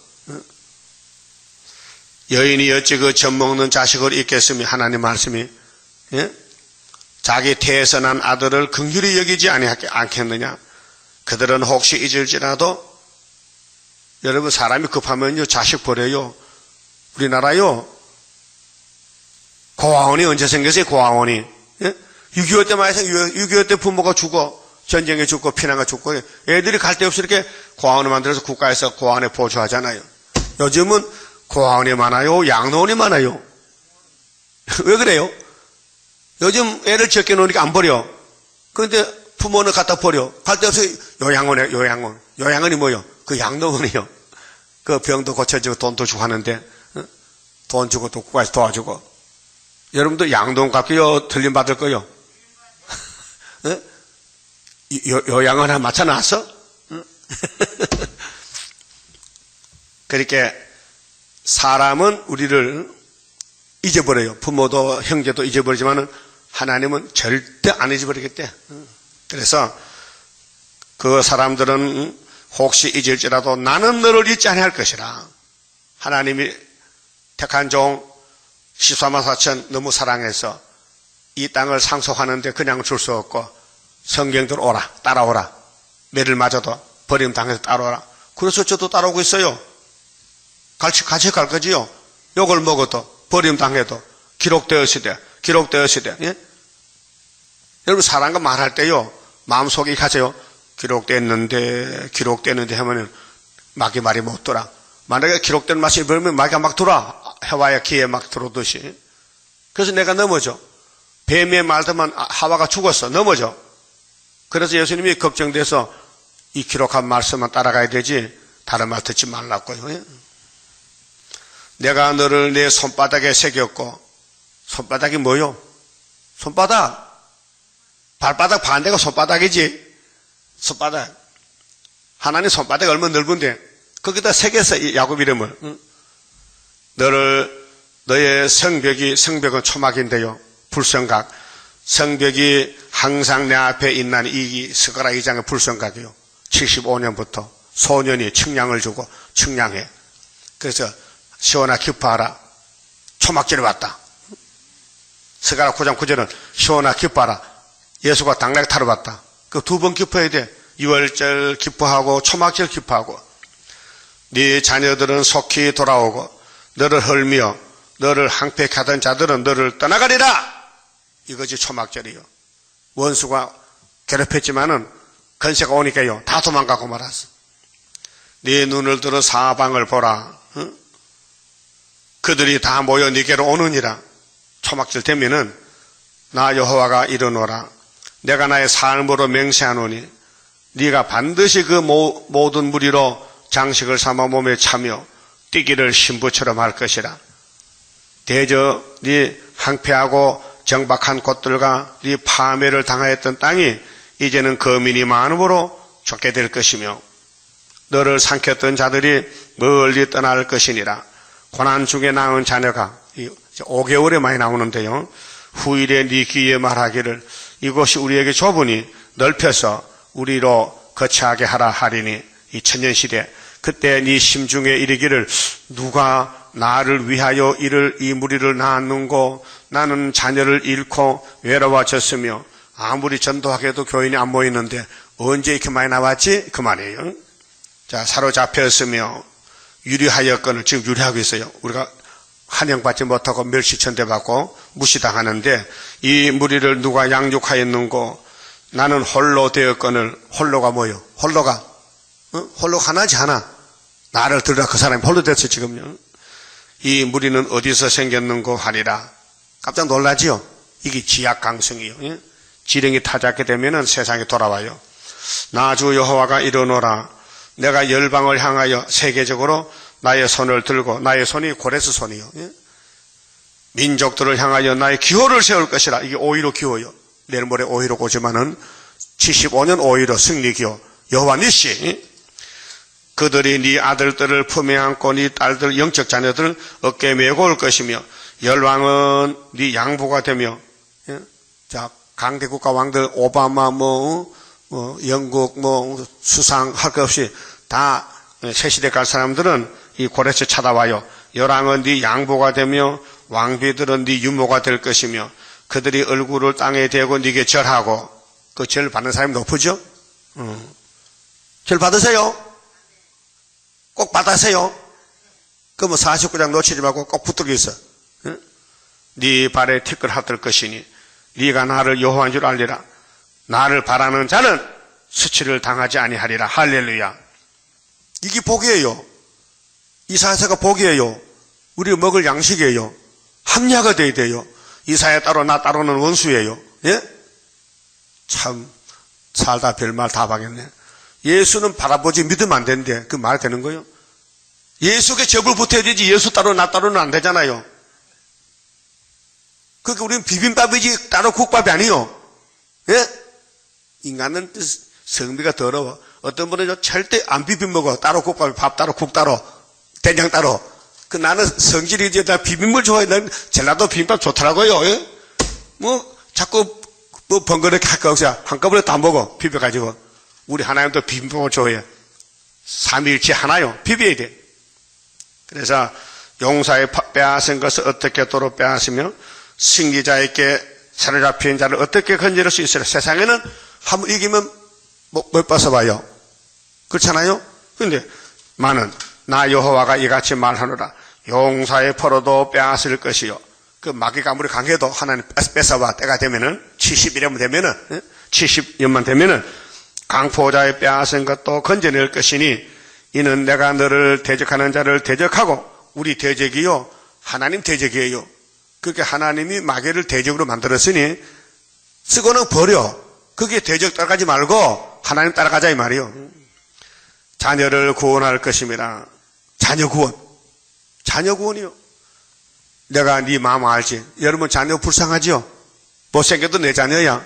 여인이 어찌 그 젖 먹는 자식을 잊겠으며 하나님 말씀이 자기 태에서 난 아들을 긍휼히 여기지 않겠느냐. 그들은 혹시 잊을지라도 여러분 사람이 급하면요 자식 버려요. 우리나라요 고아원이 언제 생겼어요? 고아원이 6.25 때 많이 6.25 때 부모가 죽어 전쟁에 죽고 피난가 죽고 애들이 갈 데 없이 이렇게 고아원을 만들어서 국가에서 고아원에 보조하잖아요. 요즘은 고아원이 많아요? 양로원이 많아요? 왜 그래요? 요즘 애를 적게 놓으니까 안 버려. 그런데 부모는 갖다 버려. 갈 데 없이 요양원에 요양원이 뭐요? 그 양로원이요. 그 병도 고쳐주고 돈도 주고 하는데 돈 주고 또 국가에서 도와주고. 여러분도 양동 갚기요 틀림 받을 거요. 요양원 하나 맞춰놨어? 그렇게 사람은 우리를 잊어버려요. 부모도 형제도 잊어버리지만은 하나님은 절대 안 잊어버리겠대. 그래서 그 사람들은 혹시 잊을지라도 나는 너를 잊지 아니할 것이라. 하나님이 택한 종 14만 4천 너무 사랑해서 이 땅을 상속하는데 그냥 줄 수 없고 성경대로 오라, 따라오라. 매를 맞아도 버림당해서 따라오라. 그래서 저도 따라오고 있어요. 같이 갈 거지요. 욕을 먹어도 버림당해도 기록되었으되 예? 여러분 사람과 말할 때요 마음속에 가세요. 기록됐는데 하면은 마귀 말이 못 돌아. 만약에 기록된 맛이 벌면 마귀가 막 돌아. 해와야 기에 막 들어오듯이. 그래서 내가 넘어져. 뱀의 말 듣면 하와가 죽었어. 넘어져. 그래서 예수님이 걱정돼서 이 기록한 말씀만 따라가야 되지 다른 말 듣지 말라고요. 내가 너를 내 손바닥에 새겼고, 손바닥이 뭐요? 손바닥. 발바닥 반대가 손바닥이지. 손바닥. 하나님 손바닥이 얼마나 넓은데 거기다 새겼어, 야곱 이름을. 너의 성벽은 초막인데요. 불성각. 성벽이 항상 내 앞에 있는 이 스가랴 2장의 불성각이요. 75년부터 소년이 측량을 주고 측량해. 그래서 시온아 기뻐하라. 초막절이 왔다. 스가랴 9장 9절은 시온아 기뻐하라. 예수가 당나귀 타러 왔다. 그 두 번 기뻐해야 돼. 유월절 기뻐하고 초막절 기뻐하고. 네 자녀들은 속히 돌아오고 너를 헐며 너를 항폐하던 자들은 너를 떠나가리라. 이것이 초막절이요. 원수가 괴롭혔지만은 건세가 오니까요 다 도망가고 말았어. 네 눈을 들어 사방을 보라. 응? 그들이 다 모여 네게로 오느니라. 초막절 되면은 나 여호와가 이르노라. 내가 나의 삶으로 맹세하노니 네가 반드시 그 모든 무리로 장식을 삼아 몸에 차며 뛰기를 신부처럼 할 것이라. 대저 네 항폐하고 정박한 곳들과 네 파멸을 당하였던 땅이 이제는 거민이 많음으로 좁게 될 것이며 너를 삼켰던 자들이 멀리 떠날 것이니라. 고난 중에 낳은 자녀가 5개월에 많이 나오는데요. 후일에 네 귀에 말하기를 이곳이 우리에게 좁으니 넓혀서 우리로 거처하게 하라 하리니. 이 천년시대 그때 네 심중에 이르기를 누가 나를 위하여 이 무리를 낳았는고 나는 자녀를 잃고 외로워졌으며 아무리 전도하게도 교인이 안 모이는데 언제 이렇게 많이 나왔지? 그 말이에요. 자, 사로잡혔으며 유리하였건을 지금 유리하고 있어요. 우리가 환영받지 못하고 멸시천대받고 무시당하는데 이 무리를 누가 양육하였는고 나는 홀로 되었건을. 홀로가 뭐요? 홀로가 하나지 하나. 나를 들으라. 그 사람이 홀로 됐어 지금요. 이 무리는 어디서 생겼는고 하리라. 깜짝 놀라지요. 이게 지약강성이요. 지령이 타작하게 되면은 세상에 돌아와요. 나 주 여호와가 이르노라. 내가 열방을 향하여 세계적으로 나의 손을 들고, 나의 손이 고레스 손이요. 민족들을 향하여 나의 기호를 세울 것이라. 이게 5.15 기호요. 내일 모레 5.15 오지만은 75년 5.15 승리 기호. 여호와 니시. 그들이 네 아들들을 품에 안고 네 딸들 영적 자녀들을 어깨에 메고 올 것이며 열왕은 네 양보가 되며. 자, 강대국가 왕들 오바마 영국 수상할 것 없이 다 새시대 갈 사람들은 이 고레스 찾아와요. 열왕은 네 양보가 되며 왕비들은 네 유모가 될 것이며 그들이 얼굴을 땅에 대고 네게 절하고. 그 절 받는 사람이 높으죠? 절 받으세요. 꼭 받으세요. 그러면 49장 놓치지 말고 꼭 붙들고 있어. 네 발에 티끌 핫들 것이니 네가 나를 여호와인 줄 알리라. 나를 바라는 자는 수치를 당하지 아니하리라. 할렐루야. 이게 복이에요. 이사야서가 복이에요. 우리 먹을 양식이에요. 합리화가 돼야 돼요. 이사야 따로 나 따로는 원수예요. 예? 참 살다 별말 다 하겠네. 예수는 바라보지 믿으면 안 되는데 그 말 되는 거예요? 예수께 접을 붙어야 되지 예수 따로 나 따로는 안 되잖아요. 그러니까 우리는 비빔밥이지 따로 국밥이 아니요. 예? 인간은 성비가 더러워. 어떤 분은 절대 안 비빔 먹어. 따로 국밥, 밥 따로, 국 따로, 된장 따로. 그 나는 성질이 이제 다 비빔물 좋아해. 난 전라도 비빔밥 좋더라고요. 예? 자꾸 번거롭게 할 거 없어. 한꺼번에 다 먹어. 비벼가지고. 우리 하나님도 비빔밥을 좋아해요. 삼위일체 하나요. 비벼야 돼. 그래서 용사의 빼앗은 것을 어떻게 도로 빼앗으며 승리자에게 사로잡힌 자를 어떻게 건질 수 있으려. 세상에는 한번 이기면 못 벗어봐요. 그렇잖아요? 그런데 많은 나 여호와가 이같이 말하노라. 용사의 포로도 빼앗을 것이요. 그 마귀가 아무리 강해도 하나님 뺏어봐. 때가 되면은 70이라면 되면은 70년만 되면은 강포자의 빼앗은 것도 건져낼 것이니 이는 내가 너를 대적하는 자를 대적하고 우리 대적이요 하나님 대적이에요. 그렇게 하나님이 마귀를 대적으로 만들었으니 쓰고는 버려. 그게 대적 따라가지 말고 하나님 따라가자 이 말이요. 자녀를 구원할 것입니다. 자녀 구원. 자녀 구원이요. 내가 네 마음 알지. 여러분 자녀 불쌍하지요? 못생겨도 내 자녀야.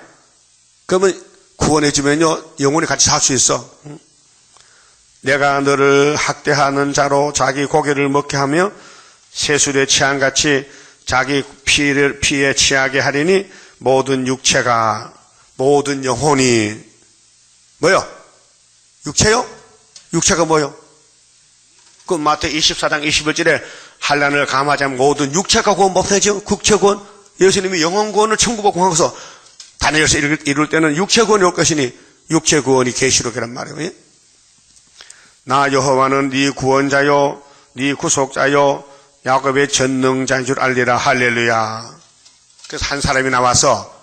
그러면 구원해주면요 영원히 같이 살 수 있어. 내가 너를 학대하는 자로 자기 고기를 먹게 하며 세술에 취한같이 자기 피에 취하게 하리니 모든 육체가 모든 영혼이 뭐요? 육체요? 육체가 뭐요? 그 마태 24장 21절에 환난을 감하지 않으면 모든 육체가 구원 못하죠. 국체구원. 예수님이 영혼구원을 천국복공하고서 다니엘서 이룰 때는 육체구원이 올 것이니 육체구원이 계시록이란 말이에요. 나 여호와는 네 구원자요 네 구속자요 야곱의 전능자인 줄 알리라. 할렐루야. 그래서 한 사람이 나와서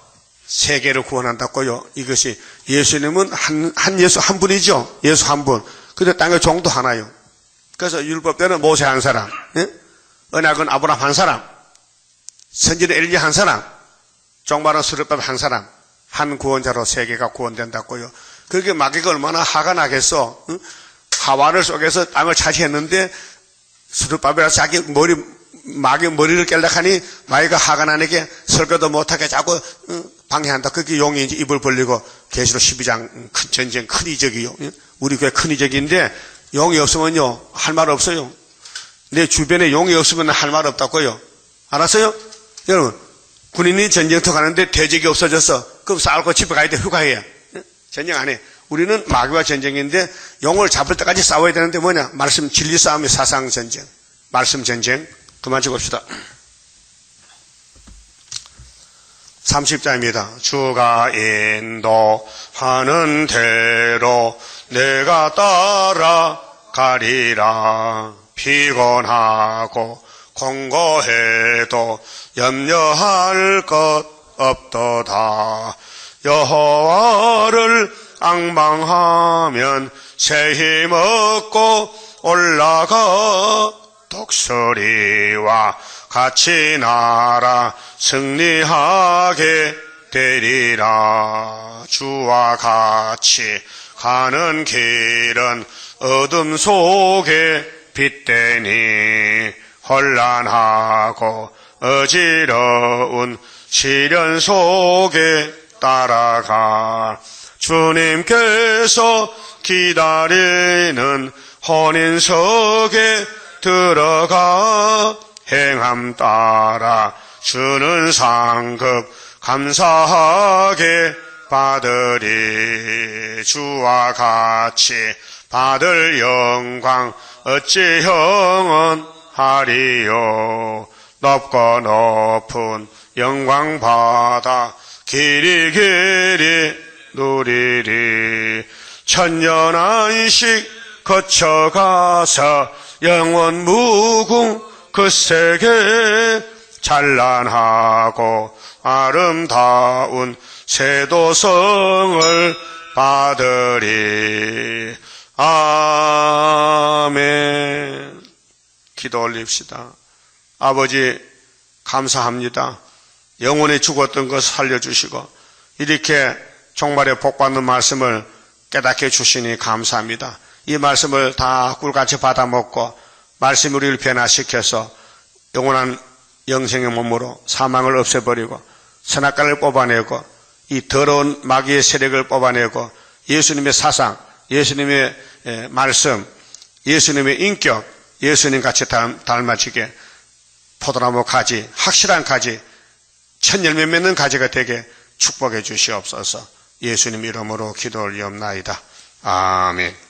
세계를 구원한다고요. 이것이 예수님은 한 예수 한 분이죠. 예수 한 분. 근데 땅의 종도 하나요. 그래서 율법 때는 모세 한 사람, 언약은 아브라함 한 사람, 선지는 엘리야 한 사람, 종말은 스룹밥 한 사람, 한 구원자로 세계가 구원된다고요. 그렇게 마귀가 얼마나 화가 나겠어. 하와를 속에서 땅을 차지했는데 스룹밥이라서 자기 마귀 머리를 깰락하니 마귀가 화가 나니까 설교도 못하게 자꾸 방해한다. 그게 용이 이제 입을 벌리고 계시록 12장 큰 전쟁, 큰 이적이요. 우리 교회 큰 이적인데 용이 없으면요 할 말 없어요. 내 주변에 용이 없으면 할 말 없다고요. 알았어요? 여러분 군인이 전쟁터 가는데 대적이 없어졌어. 그럼 싸우고 집에 가야 돼. 휴가해야. 전쟁 안 해. 우리는 마귀와 전쟁인데 용을 잡을 때까지 싸워야 되는데 뭐냐? 말씀 진리 싸움이 사상 전쟁. 말씀 전쟁. 그만 찍읍시다. 30자입니다. 주가 인도하는 대로 내가 따라가리라. 피곤하고 공고해도 염려할 것 없도다. 여호와를 앙망하면 새 힘 얻고 올라가 독수리와 같이 날아 승리하게 되리라. 주와 같이 가는 길은 어둠 속에 빛되니 혼란하고 어지러운 시련 속에 따라가 주님께서 기다리는 혼인석에 들어가 행함 따라 주는 상급 감사하게 받으리. 주와 같이 받을 영광 어찌 형언하리요. 높고 높은 영광 받아 길이 누리리. 천년 안식 거쳐가서 영원 무궁 그 세계 찬란하고 아름다운 세도성을 받으리. 아멘. 기도 올립시다. 아버지 감사합니다. 영원히 죽었던 것 살려주시고 이렇게 종말에 복받는 말씀을 깨닫게 주시니 감사합니다. 이 말씀을 다 꿀같이 받아먹고 말씀이 우리를 변화시켜서 영원한 영생의 몸으로 사망을 없애버리고 선악과를 뽑아내고 이 더러운 마귀의 세력을 뽑아내고 예수님의 사상, 예수님의 말씀, 예수님의 인격, 예수님같이 닮아지게 포도나무 가지, 확실한 가지, 천열매 맺는 가지가 되게 축복해 주시옵소서. 예수님 이름으로 기도 올리옵나이다. 아멘.